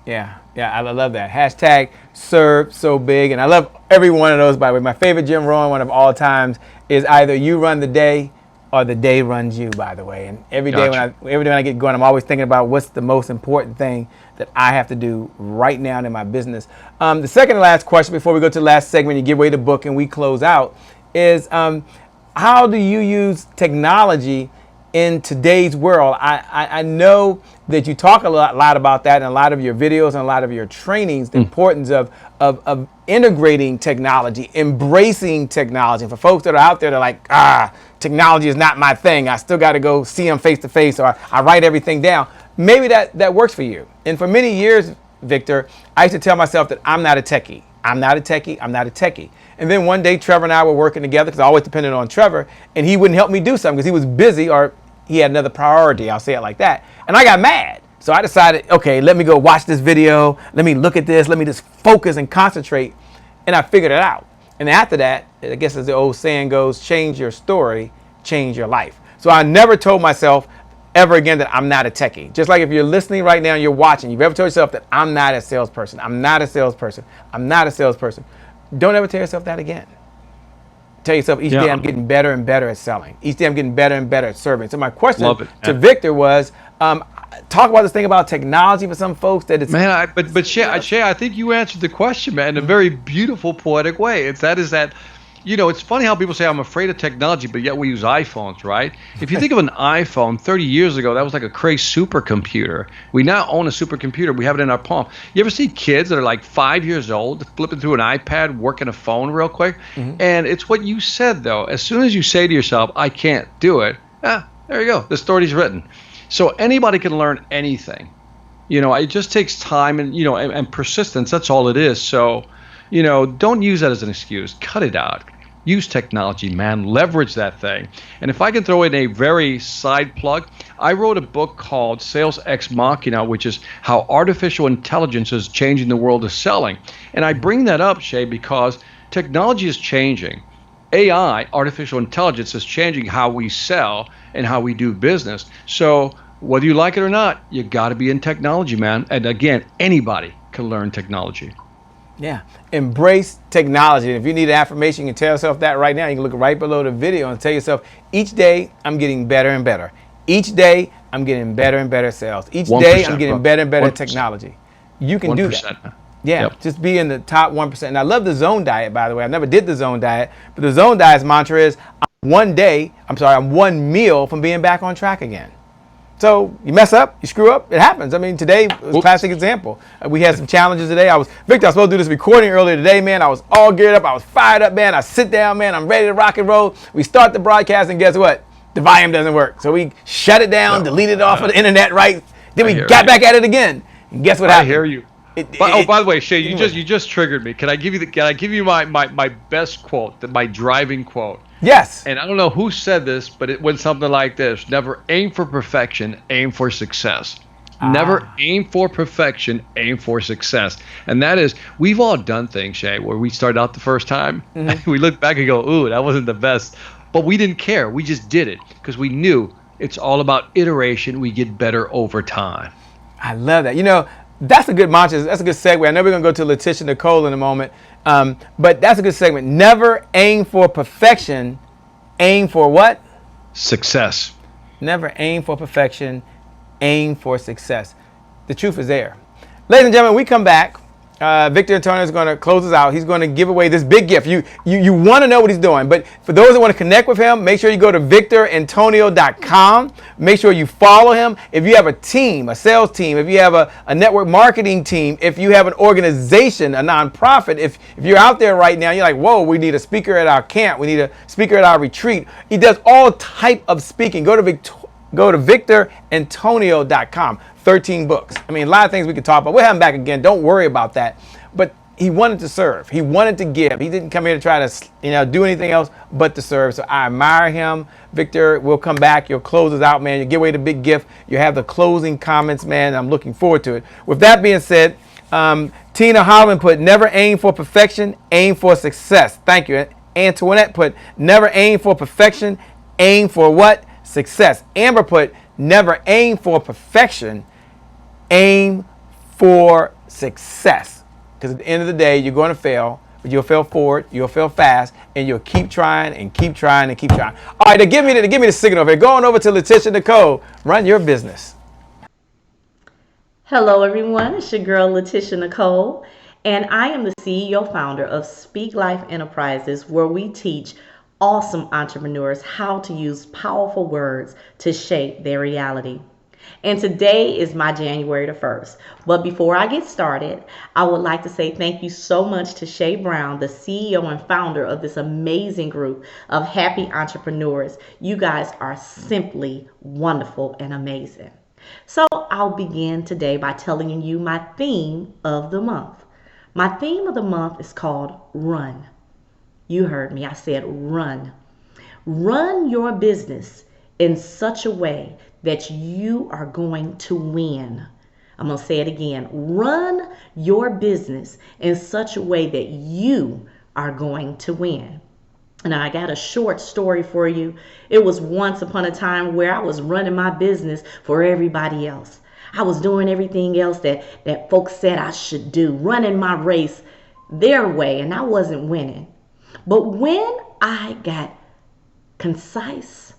Yeah, I love that. Hashtag serve so big. And I love every one of those, by the way. My favorite Jim Rohn one of all times is either you run the day or the day runs you, by the way. And every day when I get going, I'm always thinking about what's the most important thing that I have to do right now in my business. The second and last question before we go to the last segment, you give away the book and we close out, is how do you use technology in today's world? I know that you talk a lot about that in a lot of your videos and a lot of your trainings, the importance of integrating technology, embracing technology. And for folks that are out there, they're like, technology is not my thing. I still got to go see them face to face, or I write everything down. Maybe that works for you. And for many years, Victor, I used to tell myself that I'm not a techie. I'm not a techie. And then one day, Trevor and I were working together because I always depended on Trevor, and he wouldn't help me do something because he was busy or he had another priority. I'll say it like that. And I got mad. So I decided, okay, let me go watch this video. Let me look at this. Let me just focus and concentrate. And I figured it out. And after that, I guess as the old saying goes, change your story, change your life. So I never told myself ever again that I'm not a techie. Just like if you're listening right now and you're watching, you've ever told yourself that I'm not a salesperson. Don't ever tell yourself that again. Tell yourself each day I'm getting better and better at selling. Each day I'm getting better and better at serving. So my question to Victor was, talk about this thing about technology for some folks that it's... Man, but Shay, I think you answered the question, man, in a very beautiful, poetic way. That It's funny how people say I'm afraid of technology, but yet we use iPhones, right? If you think of an iPhone 30 years ago, that was like a crazy supercomputer. We now own a supercomputer. We have it in our palm. You ever see kids that are like 5 years old flipping through an iPad, working a phone real quick? And it's what you said, though. As soon as you say to yourself, I can't do it, there you go. The story's written. So anybody can learn anything. It just takes time and persistence. That's all it is. So, don't use that as an excuse. Cut it out. Use technology, man. Leverage that thing. And if I can throw in a very side plug, I wrote a book called Sales Ex Machina, which is how artificial intelligence is changing the world of selling. And I bring that up, Shay, because technology is changing. AI, artificial intelligence, is changing how we sell and how we do business. So whether you like it or not, you got to be in technology, man. And again, anybody can learn technology. Yeah. Embrace technology. And if you need an affirmation, you can tell yourself that right now. You can look right below the video and tell yourself, each day I'm getting better and better. Each day I'm getting better and better sales. Each day I'm getting better and better 1%. Technology. You can do that. Yeah, just be in the top 1%. And I love the zone diet, by the way. I never did the zone diet, but the zone diet's mantra is I'm one meal from being back on track again. So you mess up, you screw up, it happens. I mean, today was a classic example. We had some challenges today. Victor, I was supposed to do this recording earlier today, man. I was all geared up. I was fired up, man. I sit down, man. I'm ready to rock and roll. We start the broadcast, and guess what? The volume doesn't work. So we shut it down, deleted it off of the internet, right? Then we got back at it again. And guess what happened? I hear you. By the way, Shay, you just triggered me. Can I give you my best quote, my driving quote? Yes. And I don't know who said this, but it went something like this: never aim for perfection, aim for success. Never aim for perfection, aim for success. And that is, we've all done things, Shay, where we started out the first time, and we look back and go, ooh, that wasn't the best. But we didn't care. We just did it because we knew it's all about iteration. We get better over time. I love that. That's a good mantra. That's a good segue. I know we're going to go to Letitia Nicole in a moment, but that's a good segment. Never aim for perfection. Aim for what? Success. Never aim for perfection. Aim for success. The truth is there. Ladies and gentlemen, we come back. Victor Antonio is going to close us out. He's going to give away this big gift. You want to know what he's doing, but for those that want to connect with him, make sure you go to victorantonio.com. Make sure you follow him. If you have a team, a sales team, if you have a network marketing team, if you have an organization, a nonprofit, if you're out there right now, you're like, whoa, we need a speaker at our camp. We need a speaker at our retreat. He does all type of speaking. Go to victorantonio.com. 13 books. I mean, a lot of things we could talk about. We'll have him back again. Don't worry about that. But he wanted to serve. He wanted to give. He didn't come here to try to, do anything else but to serve. So I admire him. Victor, we'll come back. You'll close us out, man. You give away the big gift. You have the closing comments, man. I'm looking forward to it. With that being said, Tina Holland put, never aim for perfection, aim for success. Thank you. Antoinette put, never aim for perfection, aim for what? Success. Amber put, never aim for perfection, aim for success. Because at the end of the day, you're going to fail, but you'll fail forward, you'll fail fast, and you'll keep trying and keep trying and keep trying. All right, give me the signal over here. Going over to Letitia Nicole. Run your business. Hello, everyone. It's your girl, Letitia Nicole, and I am the CEO founder of Speak Life Enterprises, where we teach awesome entrepreneurs how to use powerful words to shape their reality. And today is my January the 1st. But before I get started, I would like to say thank you so much to Shay Brown, the CEO and founder of this amazing group of happy entrepreneurs. You guys are simply wonderful and amazing. So I'll begin today by telling you my theme of the month. My theme of the month is called Run. You heard me. I said run. Run your business in such a way that you are going to win. I'm going to say it again. Run your business in such a way that you are going to win. Now, I got a short story for you. It was once upon a time where I was running my business for everybody else. I was doing everything else that folks said I should do, running my race their way, and I wasn't winning. But when I got concise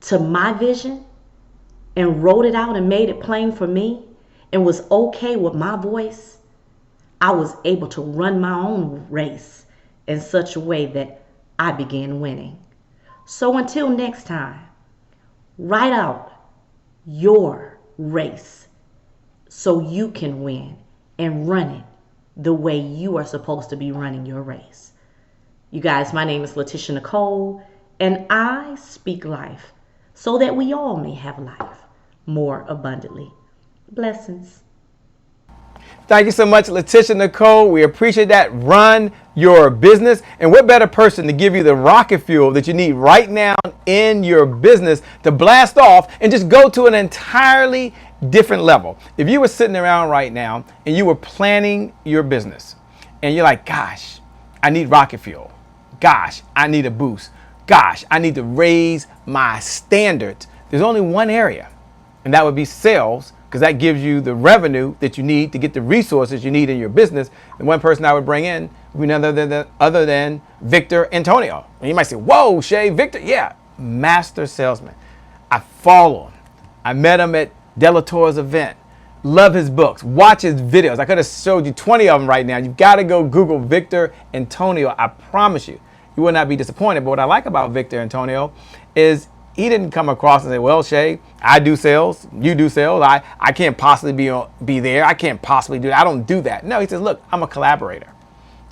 to my vision and wrote it out and made it plain for me and was okay with my voice, I was able to run my own race in such a way that I began winning. So until next time, write out your race so you can win and run it the way you are supposed to be running your race. You guys, my name is Letitia Nicole, and I speak life so that we all may have life more abundantly. Blessings. Thank you so much, Letitia Nicole. We appreciate that. Run your business. And what better person to give you the rocket fuel that you need right now in your business to blast off and just go to an entirely different level. If you were sitting around right now and you were planning your business and you're like, gosh, I need rocket fuel. Gosh, I need a boost. Gosh, I need to raise my standards. There's only one area, and that would be sales, because that gives you the revenue that you need to get the resources you need in your business. And one person I would bring in would be none other than Victor Antonio. And you might say, whoa, Shay, Victor, yeah, master salesman. I follow him. I met him at Delatour's event. Love his books. Watch his videos. I could have showed you 20 of them right now. You've got to go Google Victor Antonio. I promise you, you will not be disappointed. But what I like about Victor Antonio is he didn't come across and say, well, Shay, I do sales, you do sales. I can't possibly be there. I can't possibly do that. I don't do that. No, he says, look, I'm a collaborator.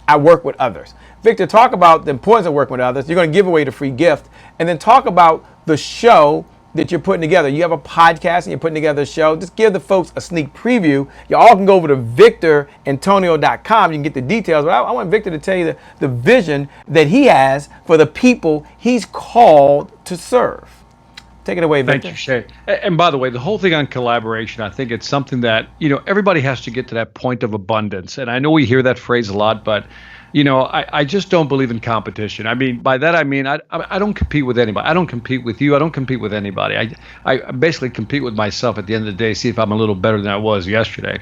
I work with others. Victor, talk about the importance of working with others. You're going to give away the free gift. And then talk about the show that you're putting together. You have a podcast and you're putting together a show. Just give the folks a sneak preview. You all can go over to victorantonio.com. You can get the details. But I want Victor to tell you the vision that he has for the people he's called to serve. Take it away, Victor. Thank you, Shay. And by the way, the whole thing on collaboration, I think it's something that, everybody has to get to that point of abundance. And I know we hear that phrase a lot, but I just don't believe in competition. I mean, by that I mean I don't compete with anybody. I don't compete with you. I don't compete with anybody. I basically compete with myself at the end of the day, see if I'm a little better than I was yesterday.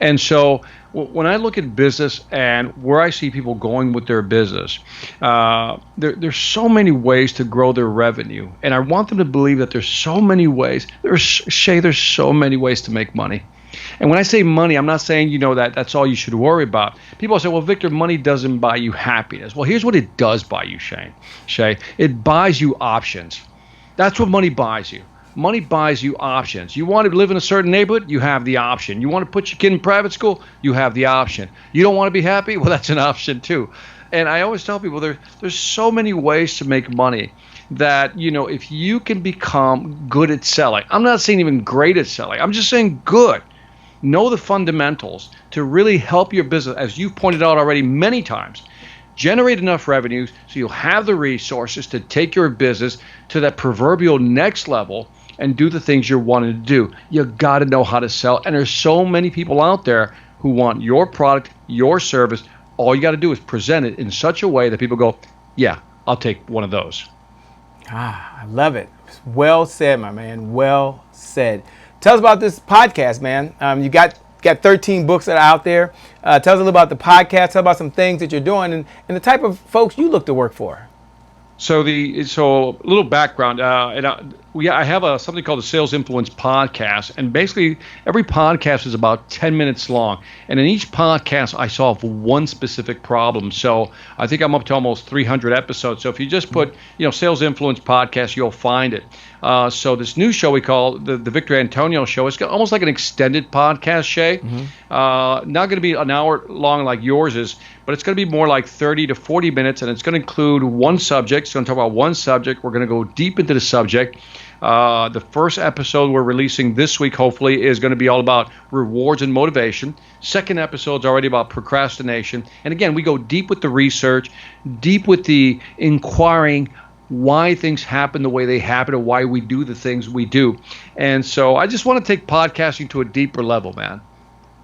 And so when I look at business and where I see people going with their business, there's so many ways to grow their revenue. And I want them to believe that there's so many ways. There's so many ways to make money. And when I say money, I'm not saying, that's all you should worry about. People say, well, Victor, money doesn't buy you happiness. Well, here's what it does buy you, Shay. It buys you options. That's what money buys you. Money buys you options. You want to live in a certain neighborhood? You have the option. You want to put your kid in private school? You have the option. You don't want to be happy? Well, that's an option too. And I always tell people there's so many ways to make money that, if you can become good at selling. I'm not saying even great at selling. I'm just saying good. Know the fundamentals to really help your business, as you've pointed out already many times. Generate enough revenues so you'll have the resources to take your business to that proverbial next level and do the things you're wanting to do. You got to know how to sell. And there's so many people out there who want your product, your service. All you got to do is present it in such a way that people go, yeah, I'll take one of those. I love it. Well said, my man. Well said. Tell us about this podcast, man. You got 13 books that are out there. Tell us a little about the podcast. Tell us about some things that you're doing and the type of folks you look to work for. So a little background. I have something called the Sales Influence Podcast, and basically every podcast is about 10 minutes long. And in each podcast, I solve one specific problem. So I think I'm up to almost 300 episodes. So if you just put Sales Influence Podcast, you'll find it. So this new show we call the Victor Antonio Show. It's almost like an extended podcast, Shay. Not going to be an hour long like yours is, but it's going to be more like 30 to 40 minutes, and it's going to include one subject. It's going to talk about one subject. We're going to go deep into the subject. The first episode we're releasing this week, hopefully, is going to be all about rewards and motivation. Second episode's already about procrastination. And again, we go deep with the research, deep with the inquiring why things happen the way they happen and why we do the things we do. And so I just want to take podcasting to a deeper level, man.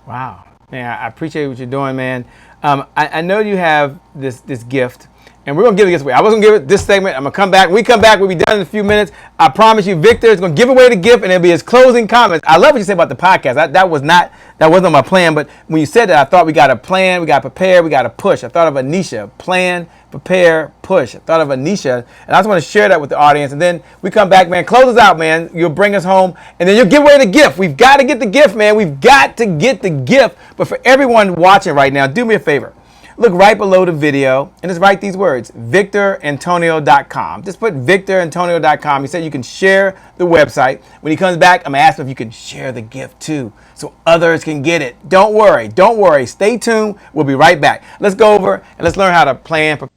Wow. Man, I appreciate what you're doing, man. I know you have this gift, and we're going to give it this way. I wasn't going to give it this segment. I'm going to come back. When we come back, we'll be done in a few minutes. I promise you, Victor is going to give away the gift, and it'll be his closing comments. I love what you said about the podcast. That wasn't my plan, but when you said that, I thought we got to plan, we got to prepare, we got to push. I thought of Anisha. Plan, prepare, push. I thought of Anisha, and I just want to share that with the audience. And then we come back, man. Close us out, man. You'll bring us home, and then you'll give away the gift. We've got to get the gift, man. We've got to get the gift. But for everyone watching right now, do me a favor. look right below the video and just write these words, VictorAntonio.com. Just put VictorAntonio.com. He said you can share the website. When he comes back, I'm going to ask him if you can share the gift too so others can get it. Don't worry. Don't worry. Stay tuned. We'll be right back. Let's go over and let's learn how to plan.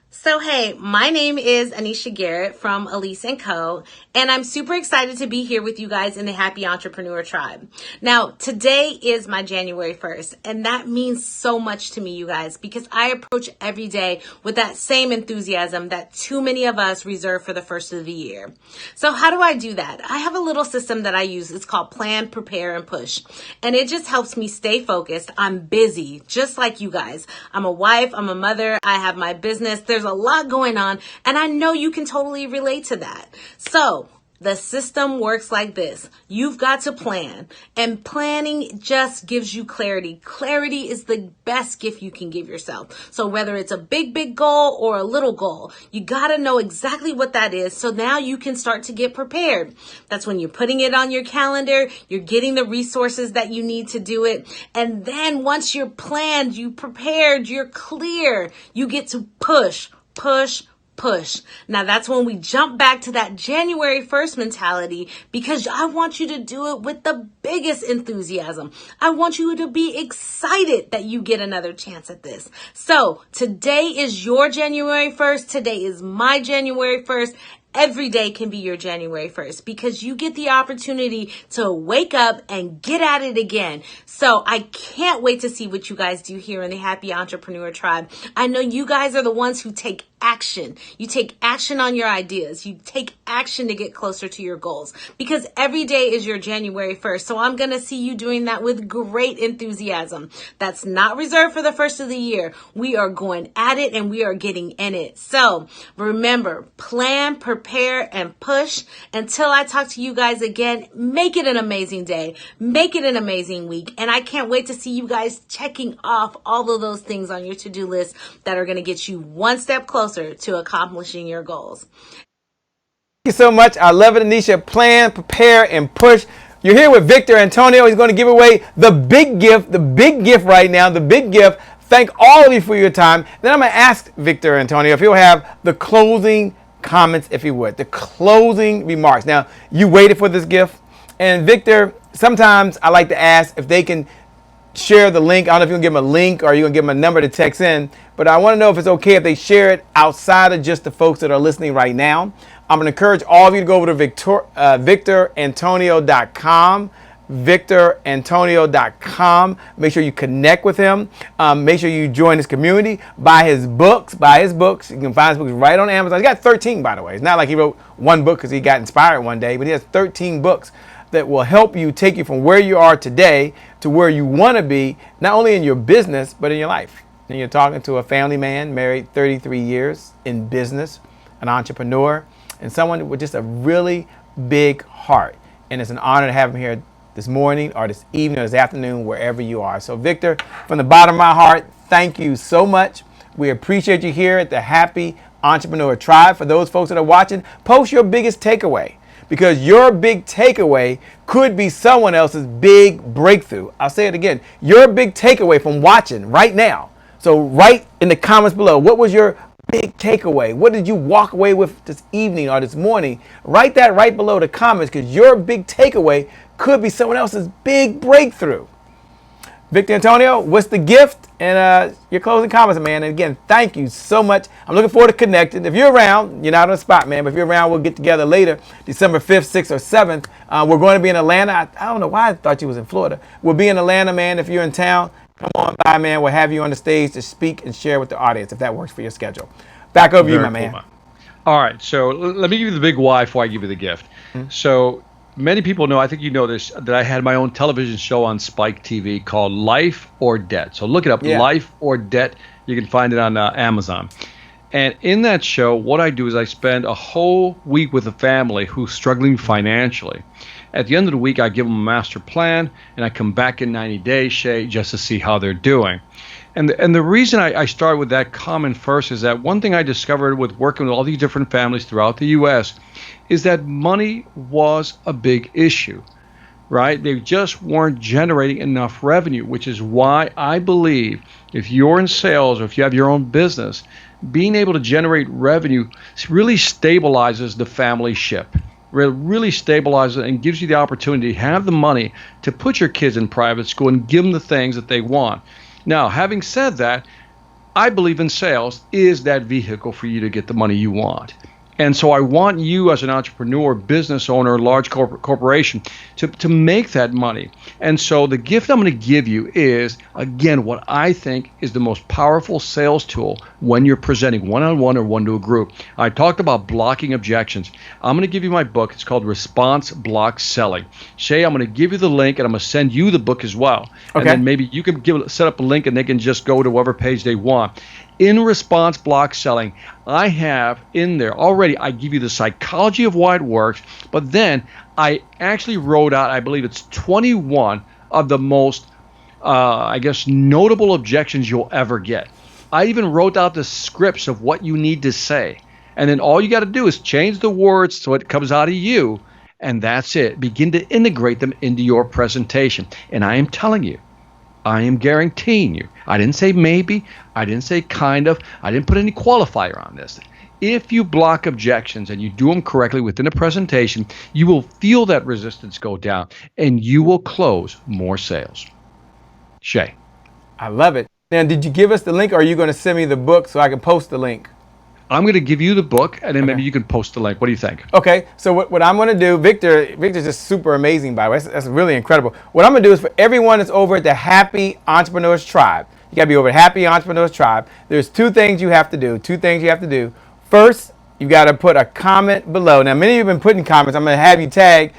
So hey, my name is Anisha Garrett from Elise & Co. And I'm super excited to be here with you guys in the Happy Entrepreneur Tribe. Now, today is my January 1st, and that means so much to me, you guys, because I approach every day with that same enthusiasm that too many of us reserve for the first of the year. So how do I do that? I have a little system that I use. It's called Plan, Prepare, and Push. And it just helps me stay focused. I'm busy, just like you guys. I'm a wife, I'm a mother, I have my business. There's a lot going on, and I know you can totally relate to that. So the system works like this. You've got to plan, and planning just gives you clarity. Clarity is the best gift you can give yourself. So whether it's a big goal or a little goal, you got to know exactly what that is. So now you can start to get prepared. That's when you're putting it on your calendar. You're getting the resources that you need to do it. And then once you're planned, you prepared, you're clear, you get to push. Now that's when we jump back to that January 1st mentality, because I want you to do it with the biggest enthusiasm. I want you to be excited that you get another chance at this. So today is your January 1st. Today is my January 1st. Every day can be your January 1st because you get the opportunity to wake up and get at it again. So I can't wait to see what you guys do here in the Happy Entrepreneur Tribe. I know you guys are the ones who take action. You take action on your ideas. You take action to get closer to your goals, because every day is your January 1st. So I'm going to see you doing that with great enthusiasm. That's not reserved for the first of the year. We are going at it and we are getting in it. So remember, plan, prepare, and push. Until I talk to you guys again, make it an amazing day. Make it an amazing week. And I can't wait to see you guys checking off all of those things on your to-do list that are going to get you one step closer to accomplishing your goals. Thank you so much. I love it, Anisha. Plan, prepare, and push. You're here with Victor Antonio. He's going to give away the big gift right now, the big gift. Thank all of you for your time. Then I'm going to ask Victor Antonio if he'll have the closing comments, if he would, the closing remarks. Now, you waited for this gift. And Victor, sometimes I like to ask if they can share the link. I don't know if you're going to give them a link or you're going to give them a number to text in, but I want to know if it's okay if they share it outside of just the folks that are listening right now. I'm going to encourage all of you to go over to VictorAntonio.com, VictorAntonio.com. Make sure you connect with him. Make sure you join his community. Buy his books. You can find his books right on Amazon. He's got 13, by the way. It's not like he wrote one book because he got inspired one day, but he has 13 books that will help you take you from where you are today to where you want to be, not only in your business, but in your life. And you're talking to a family man, married 33 years, in business, an entrepreneur, and someone with just a really big heart. And it's an honor to have him here this morning or this evening or this afternoon, wherever you are. So Victor, from the bottom of my heart, thank you so much. We appreciate you here at the Happy Entrepreneur Tribe. For those folks that are watching, post your biggest takeaway, because your big takeaway could be someone else's big breakthrough. I'll say it again. Your big takeaway from watching right now. So write in the comments below, what was your big takeaway? What did you walk away with this evening or this morning? Write that right below the comments, because your big takeaway could be someone else's big breakthrough. Victor Antonio, what's the gift? And your closing comments, man. And again, thank you so much. I'm looking forward to connecting. If you're around, you're not on the spot, man, but if you're around, we'll get together later, December 5th, 6th, or 7th. We're going to be in Atlanta. I don't know why I thought you was in Florida. We'll be in Atlanta, man. If you're in town, come on by, man. We'll have you on the stage to speak and share with the audience if that works for your schedule. Back over to you, my man. All right. So let me give you the big why before I give you the gift. So many people know, I think you know this, that I had my own television show on Spike TV called Life or Debt. So look it up, Life or Debt. You can find it on Amazon. And in that show, what I do is I spend a whole week with a family who's struggling financially. At the end of the week, I give them a master plan, and I come back in 90 days, Shay, just to see how they're doing. And the reason I start with that comment first is that one thing I discovered with working with all these different families throughout the U.S. is that money was a big issue. right? They just weren't generating enough revenue, which is why I believe if you're in sales or if you have your own business, being able to generate revenue really stabilizes the family ship. Really stabilizes it and gives you the opportunity to have the money to put your kids in private school and give them the things that they want. Now, having said that, I believe in sales is that vehicle for you to get the money you want. And so I want you as an entrepreneur, business owner, large corporation to make that money. And so the gift I'm going to give you is, again, what I think is the most powerful sales tool when you're presenting one-on-one or one to a group. I talked about blocking objections. I'm going to give you my book. It's called Response Block Selling. Shay, I'm going to give you the link, and I'm going to send you the book as well. Okay. And then maybe you can set up a link, and they can just go to whatever page they want. In Response Block Selling, I have in there already, I give you the psychology of why it works, but then I actually wrote out, I believe it's 21 of the most, notable objections you'll ever get. I even wrote out the scripts of what you need to say. And then all you got to do is change the words so it comes out of you, and that's it. Begin to integrate them into your presentation. And I am telling you, I am guaranteeing you. I didn't say maybe. I didn't say kind of. I didn't put any qualifier on this. If you block objections and you do them correctly within a presentation, you will feel that resistance go down and you will close more sales. Shay. I love it. Now, did you give us the link or are you going to send me the book so I can post the link? I'm going to give you the book, and then maybe you can post the link. What do you think? Okay, so what I'm going to do, Victor's just super amazing, by the way. That's really incredible. What I'm going to do is for everyone that's over at the Happy Entrepreneurs Tribe, you got to be over at Happy Entrepreneurs Tribe. There's two things you have to do. First, you got to put a comment below. Now, many of you have been putting comments. I'm going to have you tag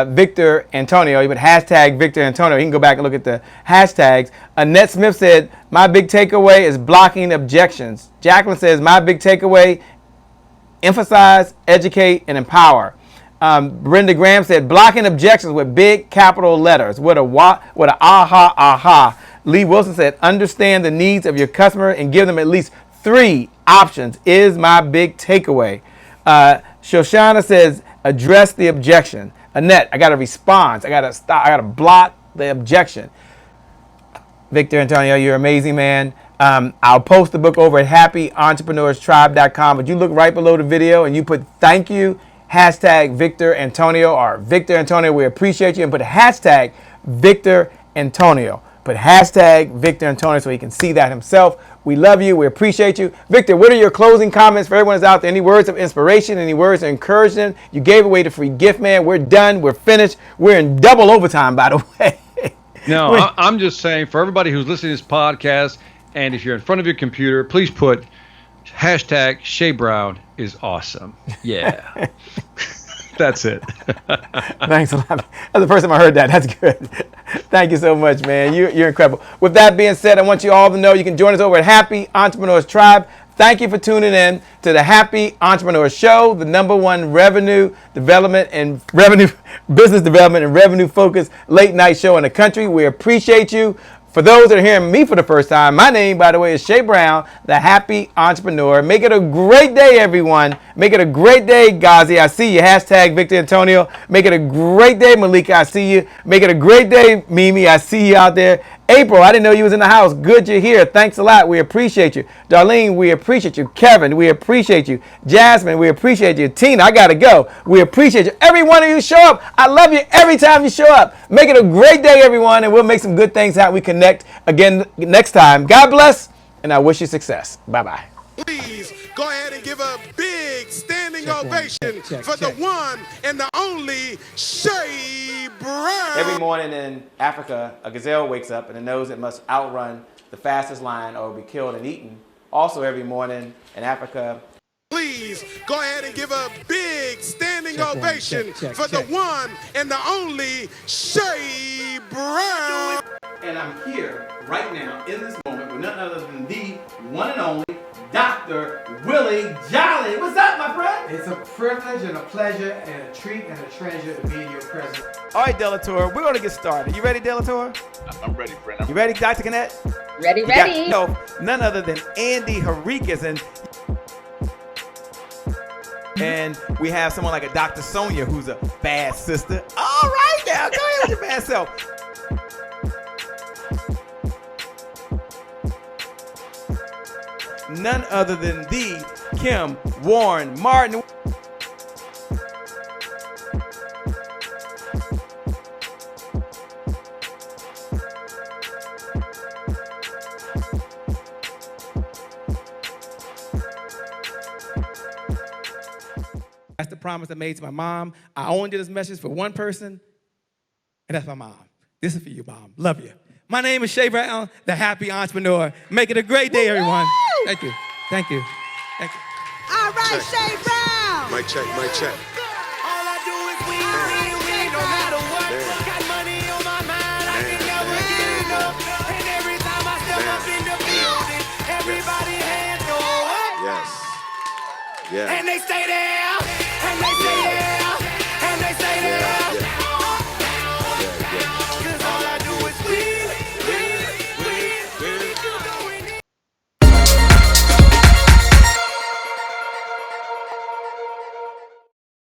Victor Antonio. You put hashtag Victor Antonio. You can go back and look at the hashtags. Annette Smith said, my big takeaway is blocking objections. Jacqueline says, my big takeaway, emphasize, educate, and empower. Brenda Graham said, blocking objections with big capital letters. What a aha. Lee Wilson said, understand the needs of your customer and give them at least 3 options is my big takeaway. Shoshana says, address the objection. Annette, I got to respond. I got to stop. I got to block the objection. Victor Antonio, you're amazing, man. I'll post the book over at happyentrepreneurs.tribe.com. But you look right below the video and you put thank you, hashtag Victor Antonio or Victor Antonio. We appreciate you. And put hashtag Victor Antonio. Put hashtag Victor Antonio so he can see that himself. We love you. We appreciate you. Victor, what are your closing comments for everyone that's out there? Any words of inspiration? Any words of encouragement? You gave away the free gift, man. We're done. We're finished. We're in double overtime, by the way. No, I'm just saying for everybody who's listening to this podcast, and if you're in front of your computer, please put hashtag Shay Brown is awesome. Yeah. That's it. Thanks a lot. That's the first time I heard that. That's good. Thank you so much, man. You're incredible. With that being said, I want you all to know you can join us over at Happy Entrepreneurs Tribe. Thank you for tuning in to the Happy Entrepreneurs Show, the #1 business development and revenue focused late night show in the country. We appreciate you. For those that are hearing me for the first time, my name, by the way, is Shay Brown, the Happy Entrepreneur. Make it a great day, everyone. Make it a great day, Ghazi. I see you. Hashtag Victor Antonio. Make it a great day, Malika. I see you. Make it a great day, Mimi. I see you out there. April, I didn't know you was in the house. Good you're here. Thanks a lot. We appreciate you. Darlene, we appreciate you. Kevin, we appreciate you. Jasmine, we appreciate you. Tina, I got to go. We appreciate you. Every one of you show up. I love you every time you show up. Make it a great day, everyone, and we'll make some good things happen. We connect again next time. God bless, and I wish you success. Bye-bye. Please go ahead and give a big standing ovation for the one and the only Shay Brown. Every morning in Africa, a gazelle wakes up and it knows it must outrun the fastest lion or be killed and eaten. Also every morning in Africa, Please go ahead and give a big standing ovation for the one and the only Shay Brown. And I'm here right now in this moment with none other than the one and only Dr. Willie Jolly. What's up, my friend? It's a privilege and a pleasure and a treat and a treasure to be in your presence. All right, Delator, we're going to get started. You ready, Delator? I'm ready, friend. You ready, Dr. Connett? Ready. None other than Andy Henriquez. And we have someone like a Dr. Sonia who's a bad sister. All right, now. ahead with your bad self. None other than the Kim Warren Martin. That's the promise I made to my mom. I only did this message for one person, and that's my mom. This is for you, Mom. Love you. My name is Shay Brown, the happy entrepreneur. Make it a great day, everyone. Thank you. Thank you. Thank you. All right, Shay Brown. Mic check, mic check. All I do is win, no matter what. Got money on my mind, I can never get enough. And every time I step up in the building, everybody hands go up. Yes. Yeah. And they stay there.